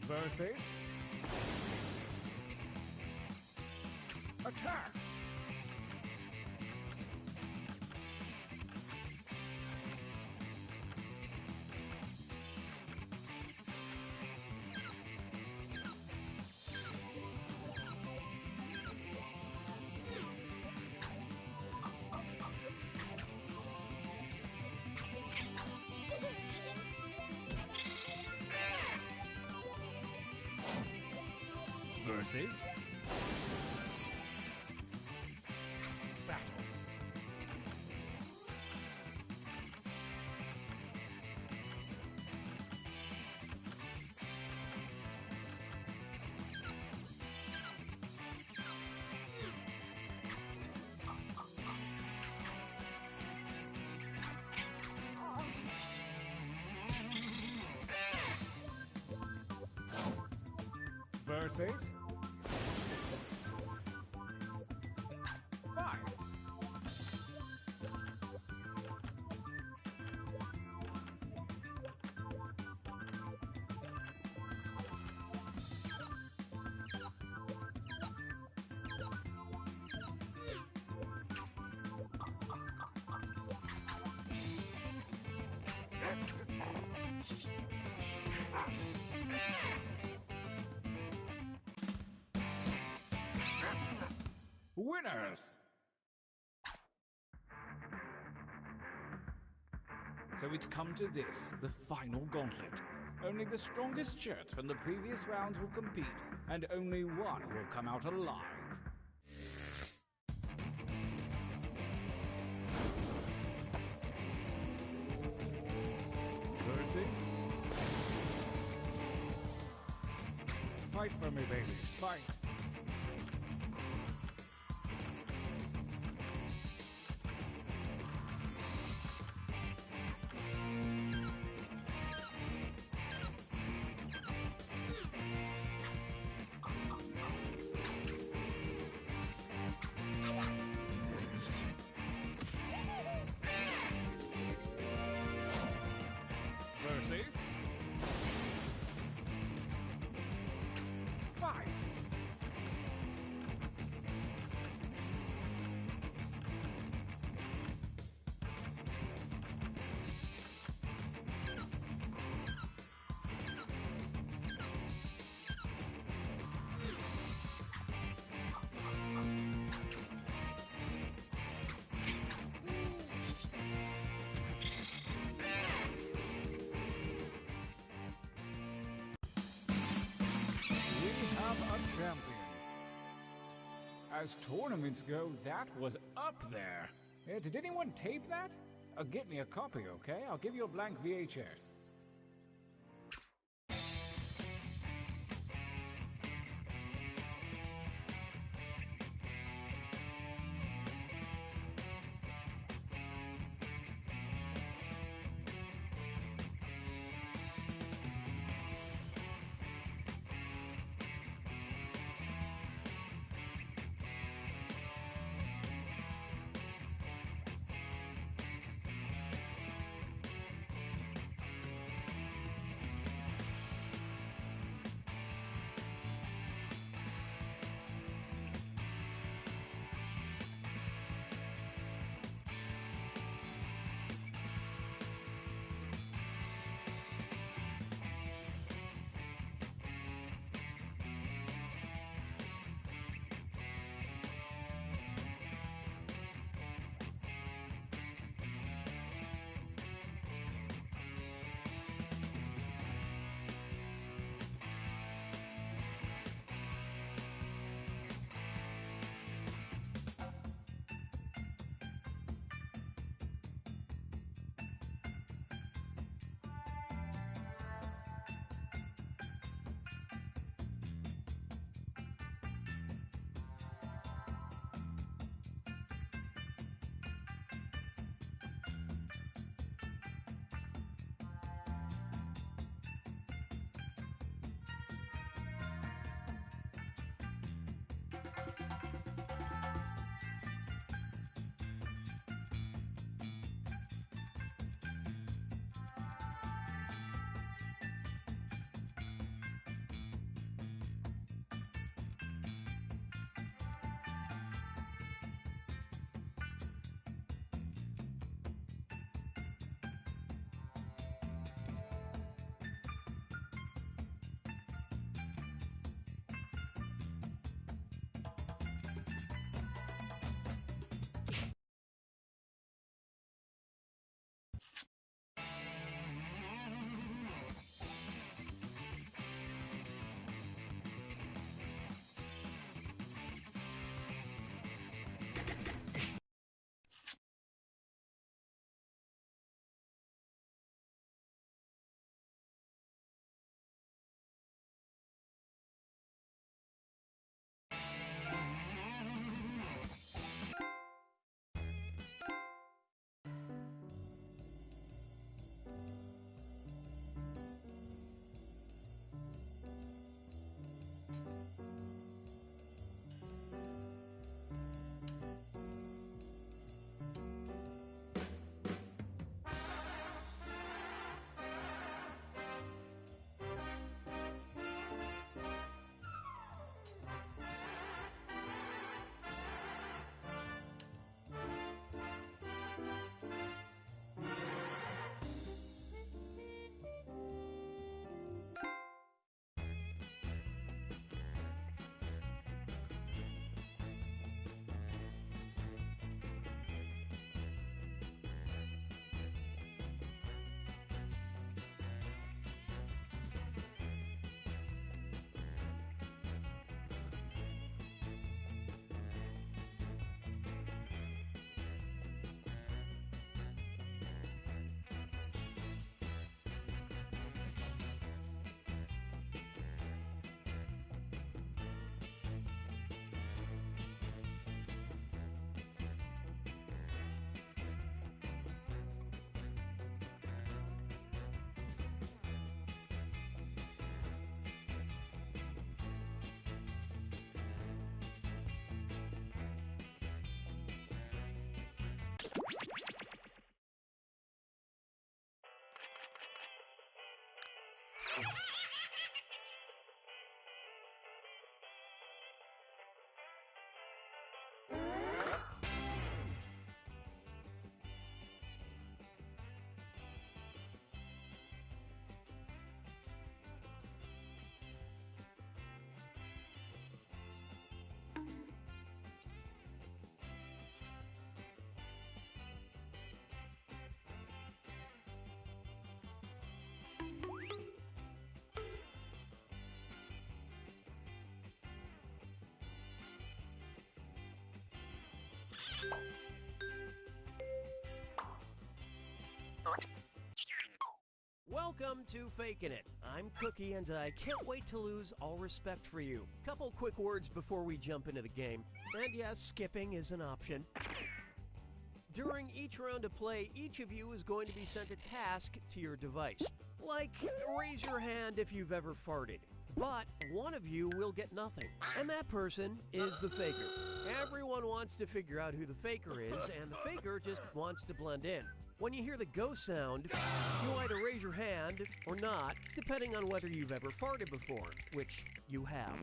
[SPEAKER 6] Versus... Attack! Versus... Battle. Versus... Fight. Winners! So it's come to this, the final gauntlet. Only the strongest shirts from the previous rounds will compete, and only one will come out alive. Versus... Fight for me, babies, fight! Versus... Fight! A champion. As tournaments go, that was up there. Did anyone tape that? Get me a copy, okay? I'll give you a blank VHS.
[SPEAKER 3] Welcome to Fakin' It. I'm Cookie, and I can't wait to lose all respect for you. Couple quick words before we jump into the game. And yes, skipping is an option. During each round of play, each of you is going to be sent a task to your device. Like, raise your hand if you've ever farted. But one of you will get nothing, and that person is the faker. Everyone wants to figure out who the faker is, and the faker just wants to blend in. When you hear the go sound, you either raise your hand or not, depending on whether you've ever farted before, which you have.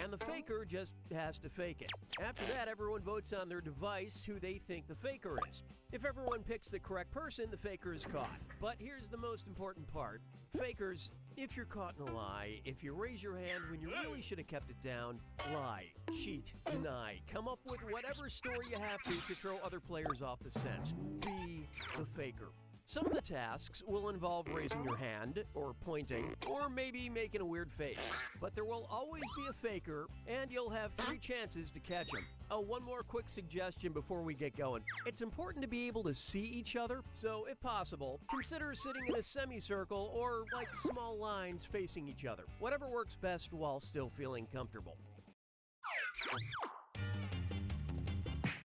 [SPEAKER 3] And the faker just has to fake it. After that, everyone votes on their device who they think the faker is. If everyone picks the correct person, the faker is caught. But here's the most important part. Fakers, if you're caught in a lie, if you raise your hand when you really should have kept it down, lie, cheat, deny, come up with whatever story you have to throw other players off the scent. Be the faker. Some of the tasks will involve raising your hand, or pointing, or maybe making a weird face. But there will always be a faker, and you'll have 3 chances to catch him. Oh, one more quick suggestion before we get going. It's important to be able to see each other, so if possible, consider sitting in a semicircle or like small lines facing each other. Whatever works best while still feeling comfortable.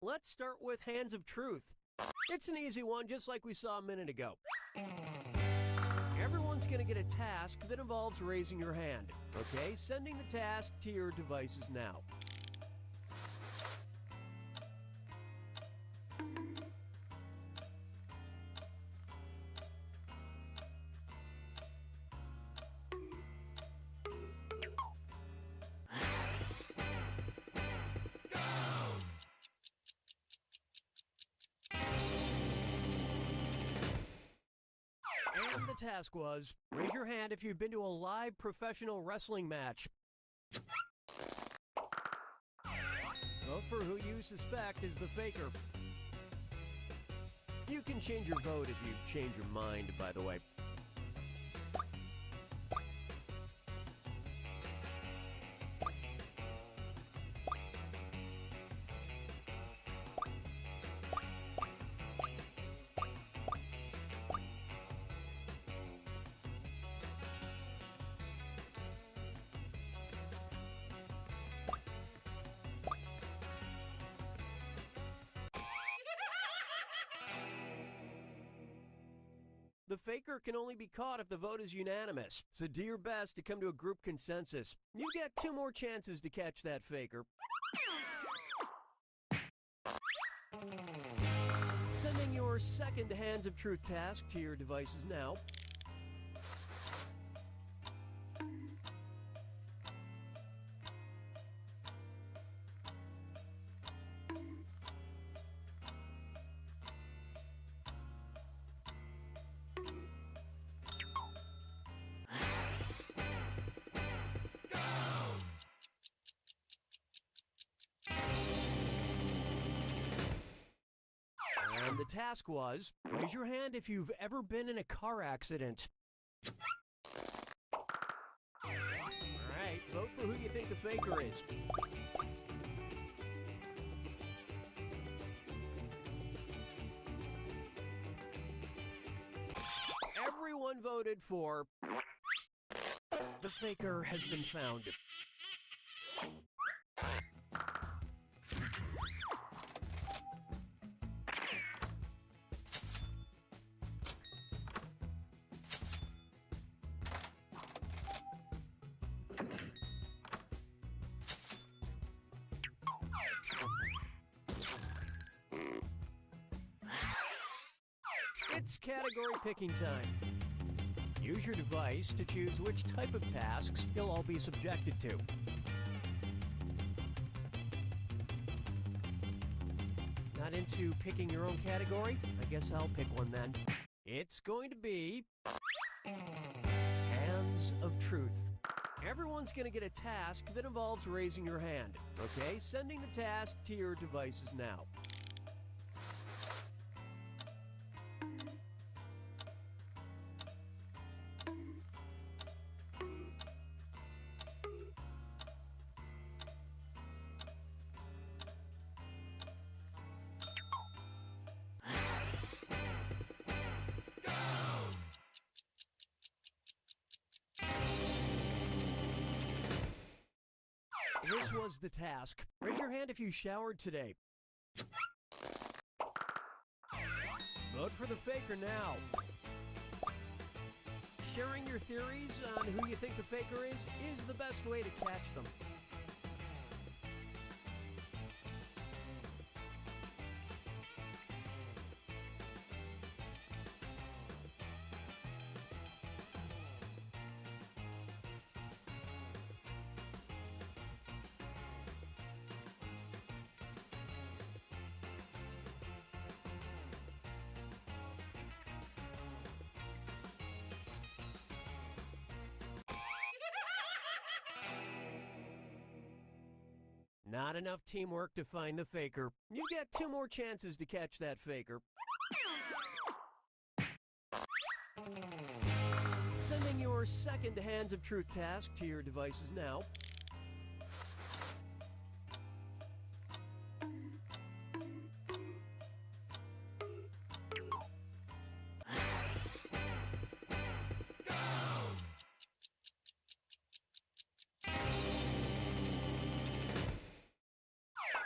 [SPEAKER 3] Let's start with Hands of Truth. It's an easy one, just like we saw a minute ago. Everyone's going to get a task that involves raising your hand. Okay, sending the task to your devices now. And the task was, raise your hand if you've been to a live professional wrestling match. Vote for who you suspect is the faker. You can change your vote if you change your mind, by the way. The faker can only be caught if the vote is unanimous, so do your best to come to a group consensus. You get 2 more chances to catch that faker. Sending your second Hands of Truth task to your devices now. And the task was, raise your hand if you've ever been in a car accident. Alright, vote for who you think the faker is. Everyone voted for... The faker has been found. It's category picking time. Use your device to choose which type of tasks you'll all be subjected to. Not into picking your own category? I guess I'll pick one then. It's going to be... Hands of Truth. Everyone's going to get a task that involves raising your hand. Okay, sending the task to your devices now. This was the task. Raise your hand if you showered today. Vote for the faker now. Sharing your theories on who you think the faker is the best way to catch them. Not enough teamwork to find the faker. You get 2 more chances to catch that faker. Sending your second Hands of Truth task to your devices now.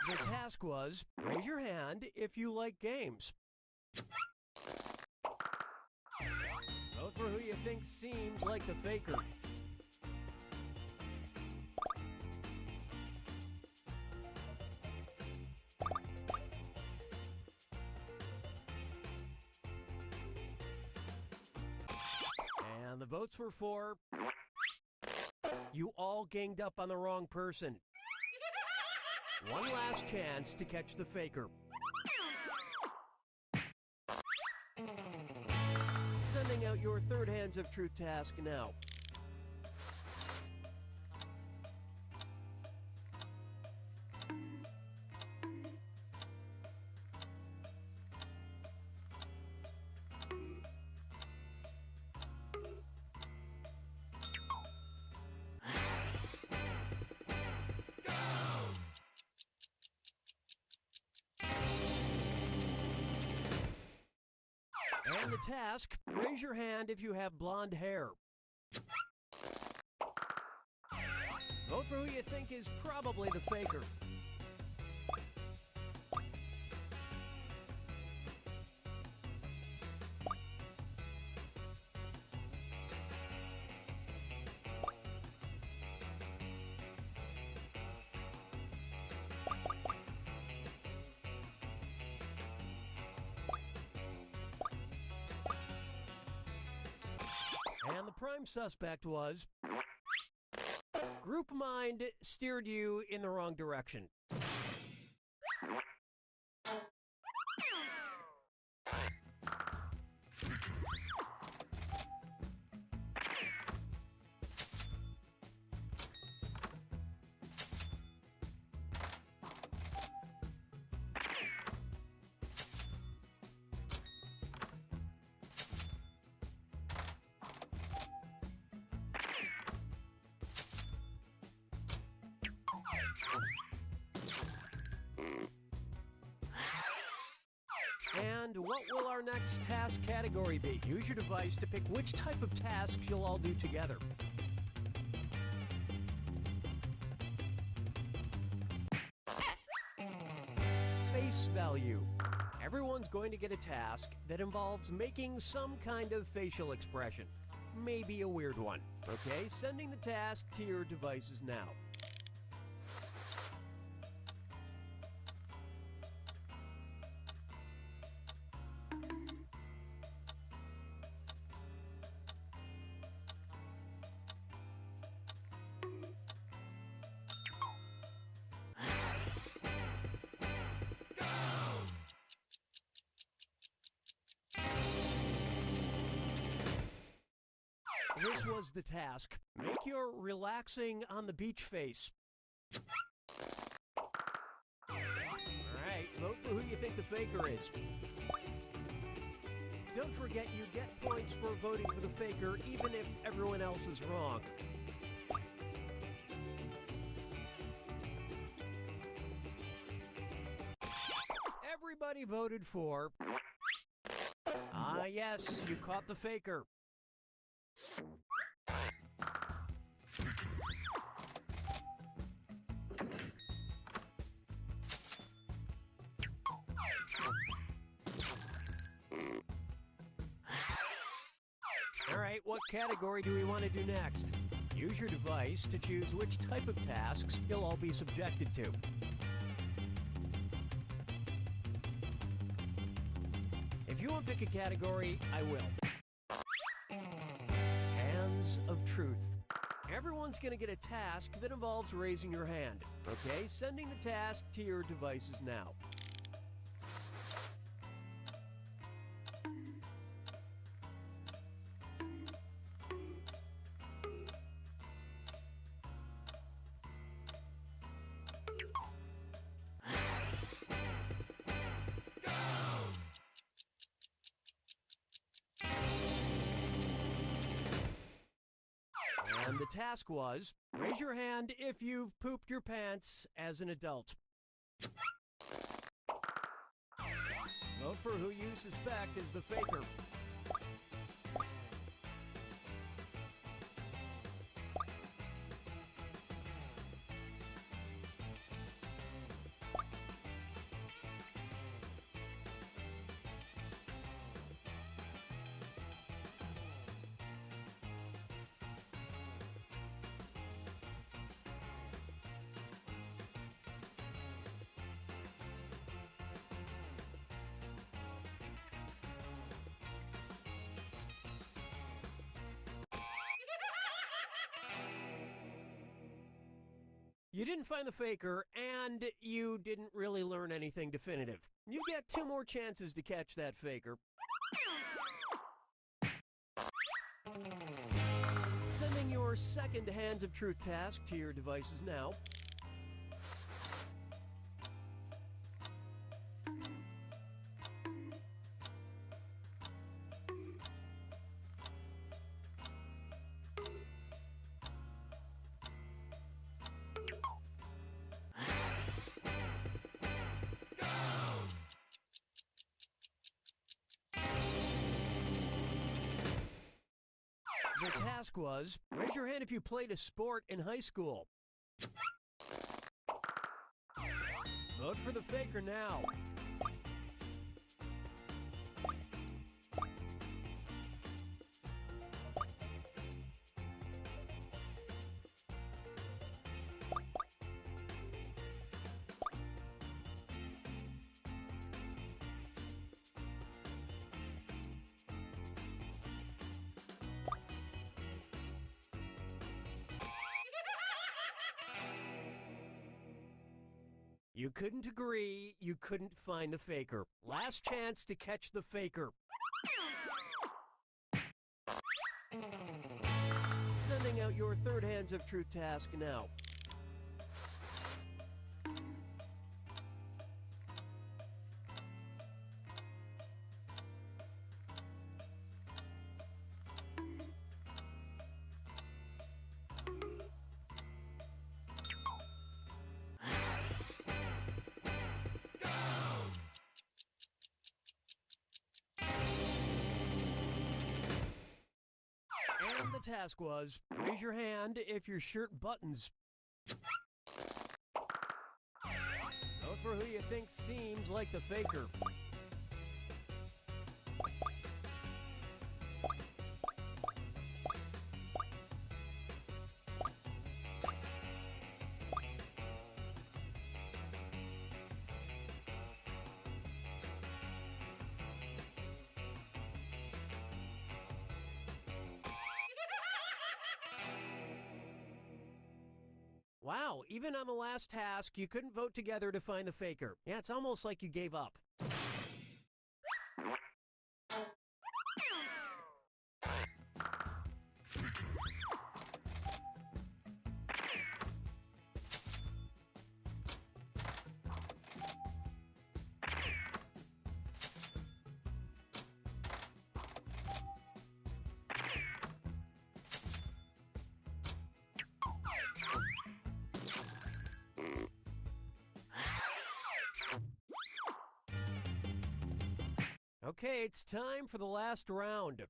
[SPEAKER 3] The task was, raise your hand if you like games. Vote for who you think seems like the faker. And the votes were for... You all ganged up on the wrong person. One last chance to catch the faker. Sending out your third Hands of Truth task now. And the task, raise your hand if you have blonde hair. Vote for who you think is probably the faker. And the prime suspect was... Group Mind steered you in the wrong direction. And what will our next task category be? Use your device to pick which type of tasks you'll all do together. Face value. Everyone's going to get a task that involves making some kind of facial expression. Maybe a weird one. Okay, sending the task to your devices now. This was the task. Make your relaxing on the beach face. Alright, vote for who you think the faker is. Don't forget you get points for voting for the faker even if everyone else is wrong. Everybody voted for... Ah, yes, you caught the faker. right, what category do we want to do next? Use your device to choose which type of tasks you'll all be subjected to. If you want to pick a category, I will. Hands of Truth. Everyone's going to get a task that involves raising your hand. Okay, sending the task to your devices now. And the task was, raise your hand if you've pooped your pants as an adult. Vote for who you suspect is the faker. You didn't find the faker, and you didn't really learn anything definitive. You get 2 more chances to catch that faker. Sending your second Hands of Truth task to your devices now. The task was, raise your hand if you played a sport in high school. Vote for the faker now. You couldn't agree, you couldn't find the faker. Last chance to catch the faker. Sending out your third Hands of Truth task now. And the task was, raise your hand if your shirt buttons. Vote for who you think seems like the faker. Wow, even on the last task, you couldn't vote together to find the faker. Yeah, it's almost like you gave up. Okay, it's time for the last round.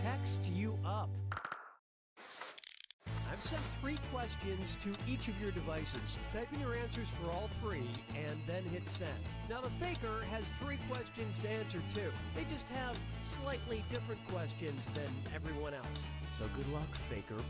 [SPEAKER 3] Text you up. I'm I've sent 3 questions to each of your devices. Type in your answers for all 3 and then hit send. Now the faker has 3 questions to answer too. They just have slightly different questions than everyone else. So good luck, faker.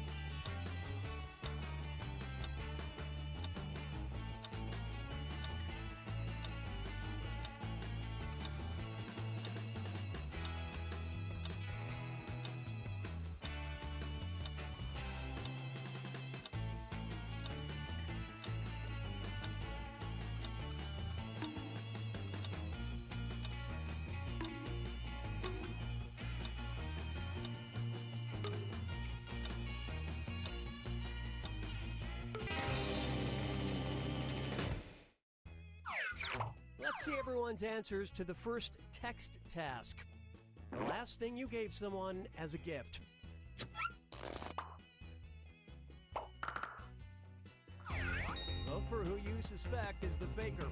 [SPEAKER 3] Let's see everyone's answers to the first text task. The last thing you gave someone as a gift. Vote for who you suspect is the faker.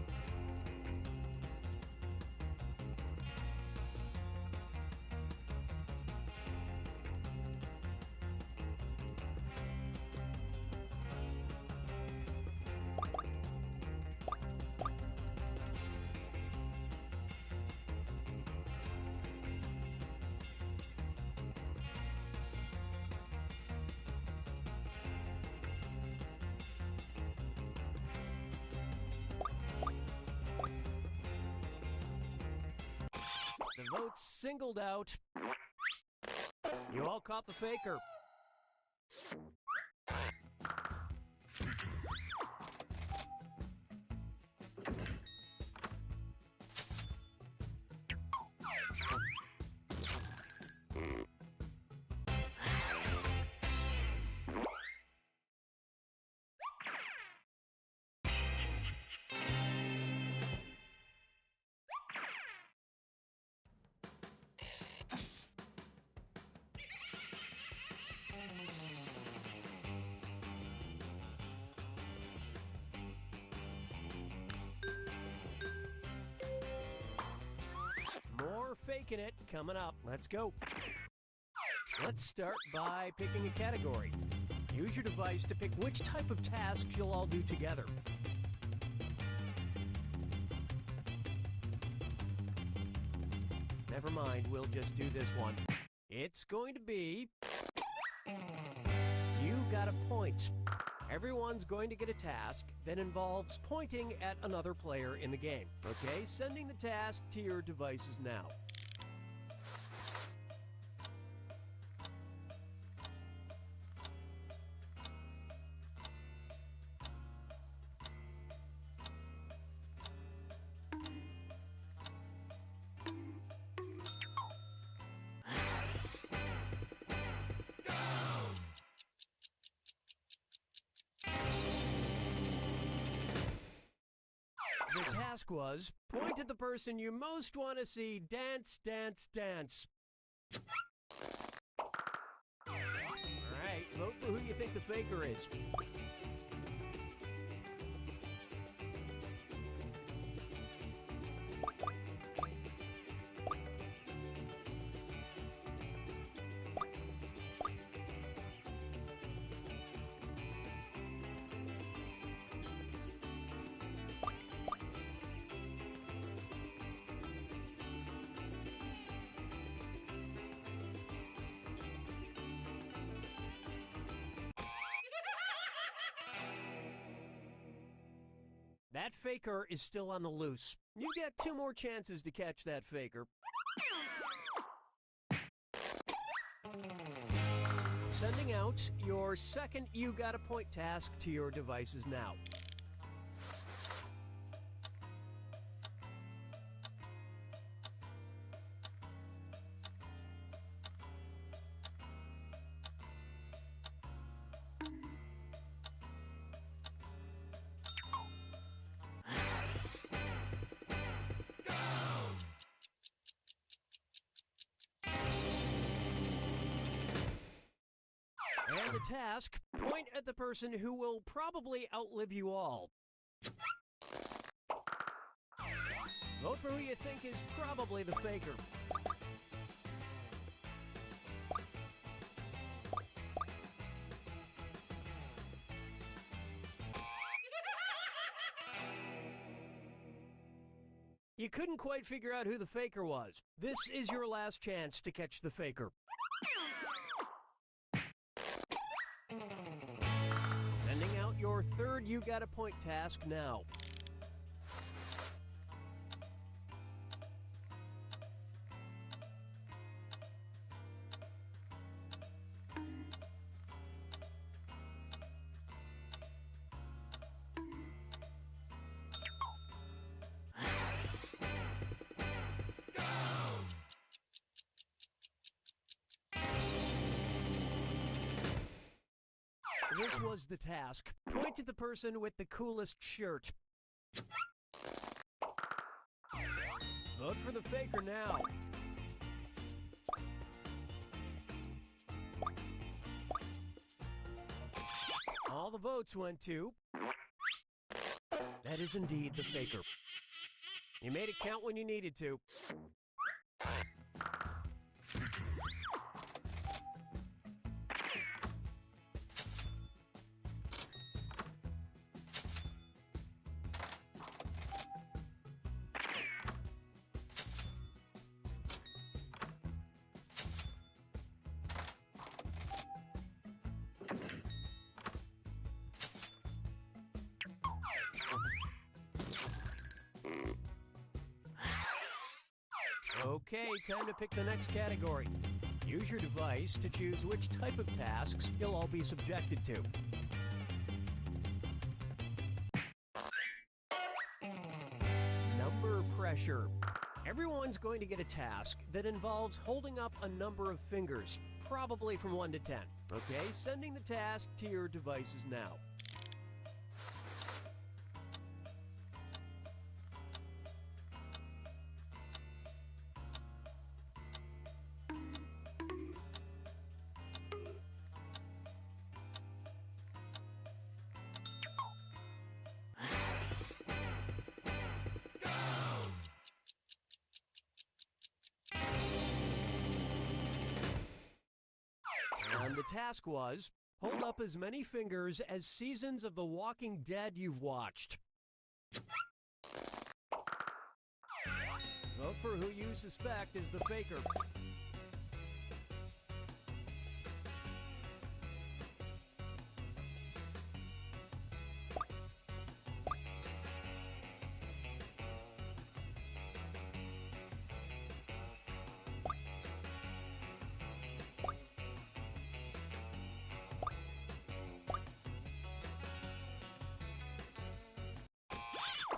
[SPEAKER 3] The votes singled out. You all caught the faker. More faking it coming up. Let's go. Let's start by picking a category. Use your device to pick which type of tasks you'll all do together. Never mind, we'll just do this one. It's going to be... You got a point. Everyone's going to get a task that involves pointing at another player in the game. Okay, sending the task to your devices now. The task was, point at the person you most want to see dance, dance, dance. Alright, vote for who you think the faker is. That faker is still on the loose. You get 2 more chances to catch that faker. Sending out your second You Got a Point task to your devices now. And the task, point at the person who will probably outlive you all. Vote for who you think is probably the faker. You couldn't quite figure out who the faker was. This is your last chance to catch the faker. Sending out your third You Got a Point task now. This was the task. Point to the person with the coolest shirt. Vote for the faker now. All the votes went to... That is indeed the faker. You made it count when you needed to. Okay, time to pick the next category. Use your device to choose which type of tasks you'll all be subjected to. Number pressure. Everyone's going to get a task that involves holding up a number of fingers, probably from 1 to 10. Okay, sending the task to your devices now. And the task was, hold up as many fingers as seasons of The Walking Dead you've watched. Vote for who you suspect is the faker.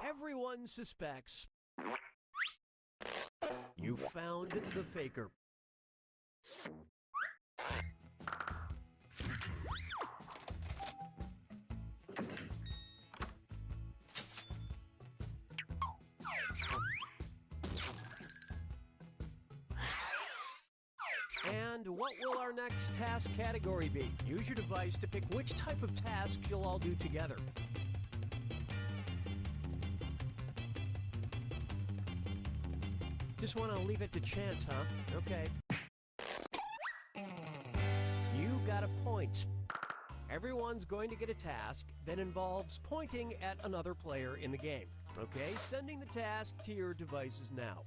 [SPEAKER 3] Everyone suspects. You found the faker. And what will our next task category be? Use your device to pick which type of task you'll all do together. Just want to leave it to chance, huh? Okay. You got a point. Everyone's going to get a task that involves pointing at another player in the game. Okay, sending the task to your devices now.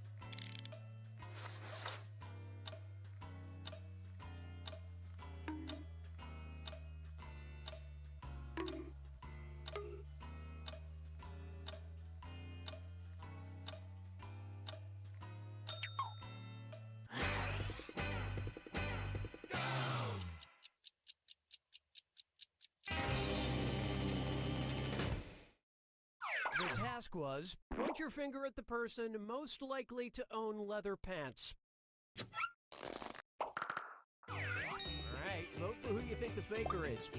[SPEAKER 3] The task was, point your finger at the person most likely to own leather pants. Alright, vote for who you think the faker is.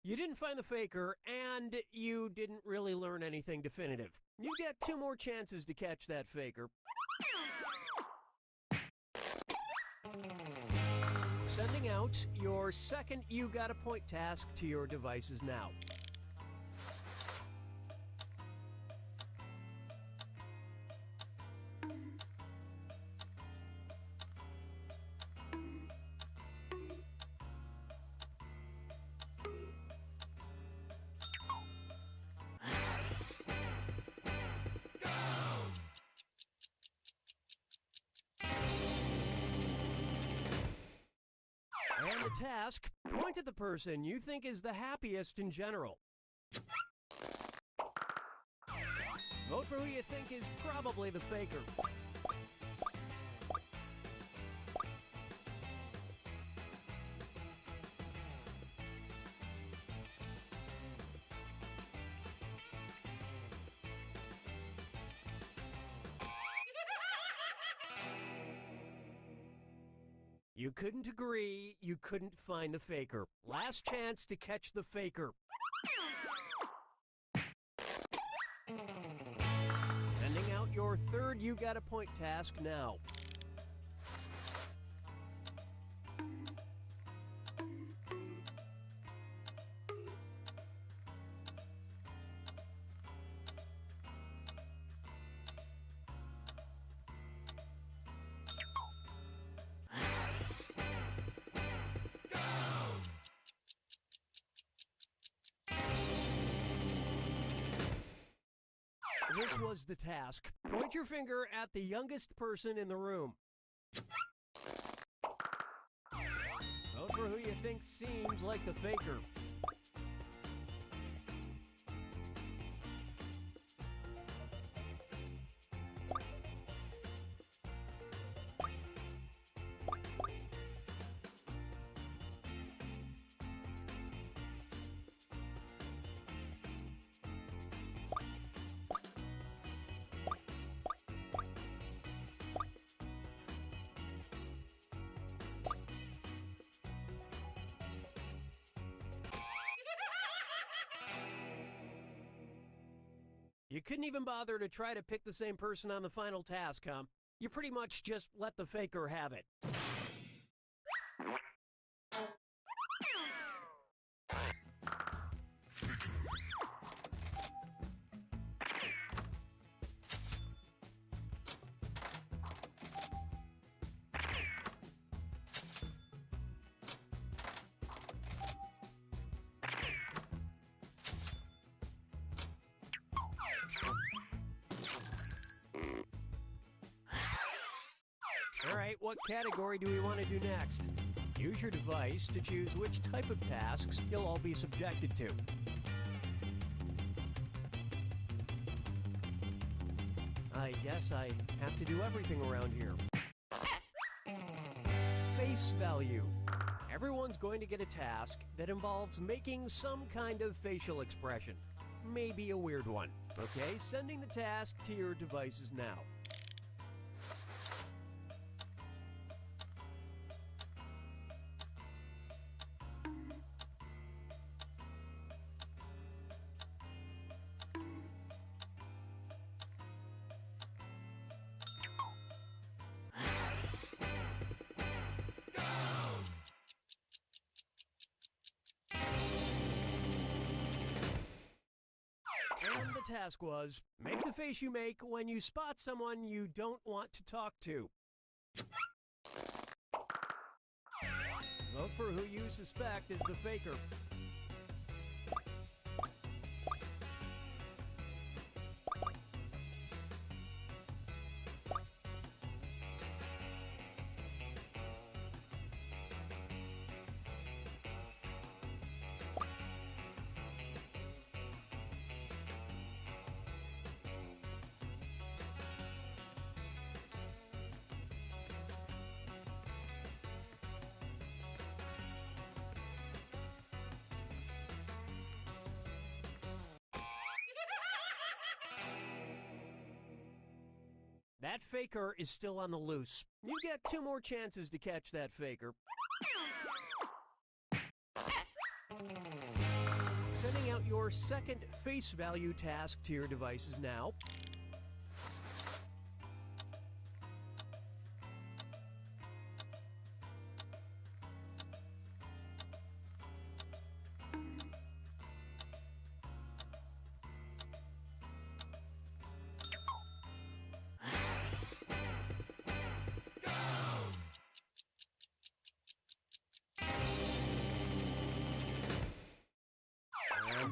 [SPEAKER 3] You didn't find the faker, and you didn't really learn anything definitive. You get 2 more chances to catch that faker. Sending out your second You Got a Point task to your devices now. And the task, point at the person you think is the happiest in general. Vote for who you think is probably the faker. You couldn't agree, you couldn't find the faker. Last chance to catch the faker. Sending out your third You Got a Point task now. This was the task. Point your finger at the youngest person in the room. Vote for who you think seems like the faker. You couldn't even bother to try to pick the same person on the final task, huh? You pretty much just let the faker have it. Alright, what category do we want to do next? Use your device to choose which type of tasks you'll all be subjected to. I guess I have to do everything around here. Face value. Everyone's going to get a task that involves making some kind of facial expression. Maybe a weird one. Okay, sending the task to your devices now. And the task was, make the face you make when you spot someone you don't want to talk to. Vote for who you suspect is the faker. That faker is still on the loose. You get 2 more chances to catch that faker. Sending out your second face value task to your devices now.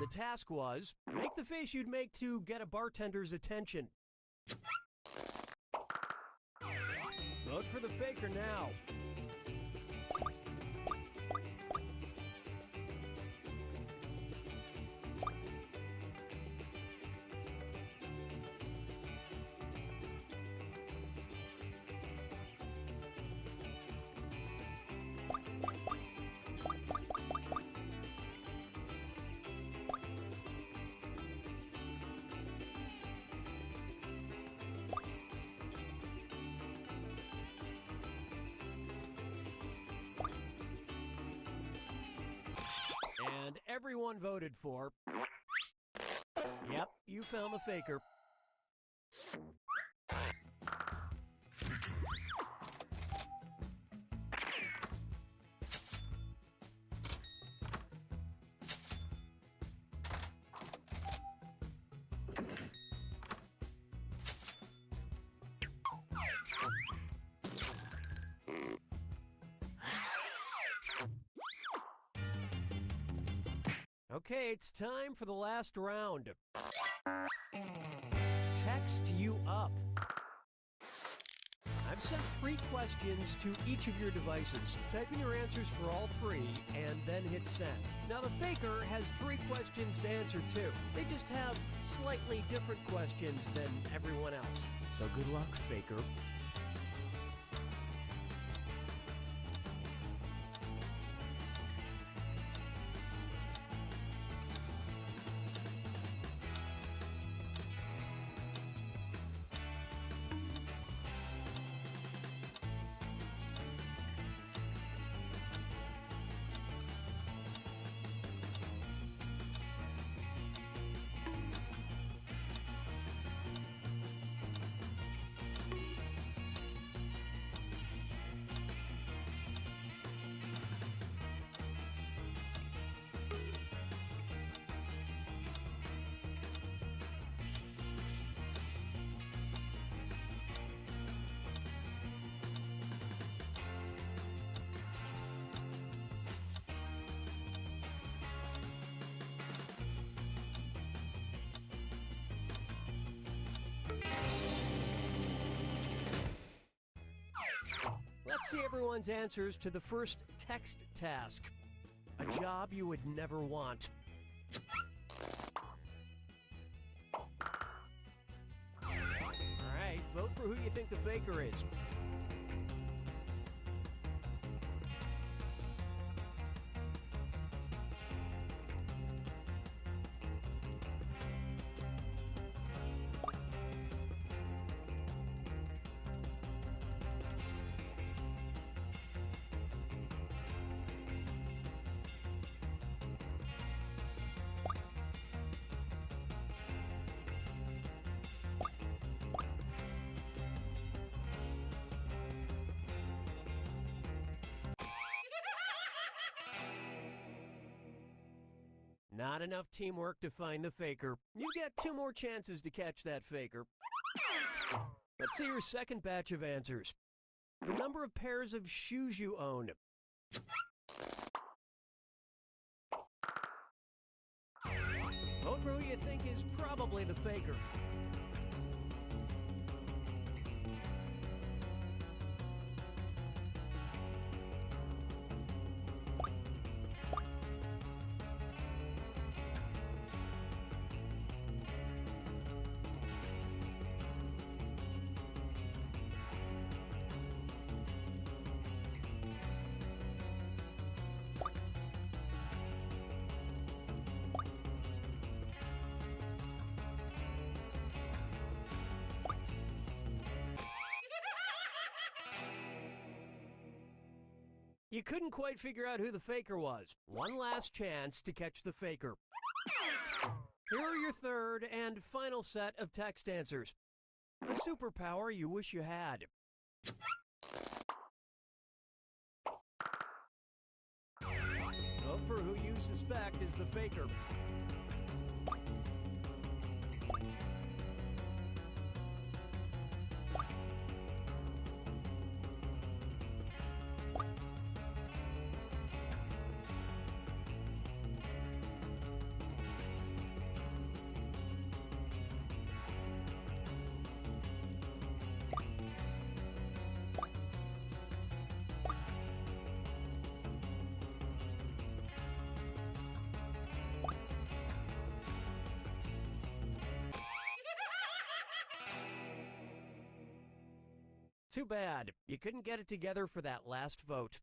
[SPEAKER 3] the task was, make the face you'd make to get a bartender's attention. Vote for the faker now. And everyone voted for... Yep, you found the faker. Okay, it's time for the last round. Text you up. I've sent 3 questions to each of your devices. Type in your answers for all 3 and then hit send. Now the faker has 3 questions to answer too. They just have slightly different questions than everyone else. So good luck, faker. Let's see everyone's answers to the first text task. A job you would never want. Alright, vote for who you think the faker is. Not enough teamwork to find the faker. You get 2 more chances to catch that faker. Let's see your second batch of answers. The number of pairs of shoes you own. Vote for who you think is probably the faker. You couldn't quite figure out who the faker was. One last chance to catch the faker. Here are your third and final set of text answers. A superpower you wish you had. Vote for who you suspect is the faker. Too bad. You couldn't get it together for that last vote.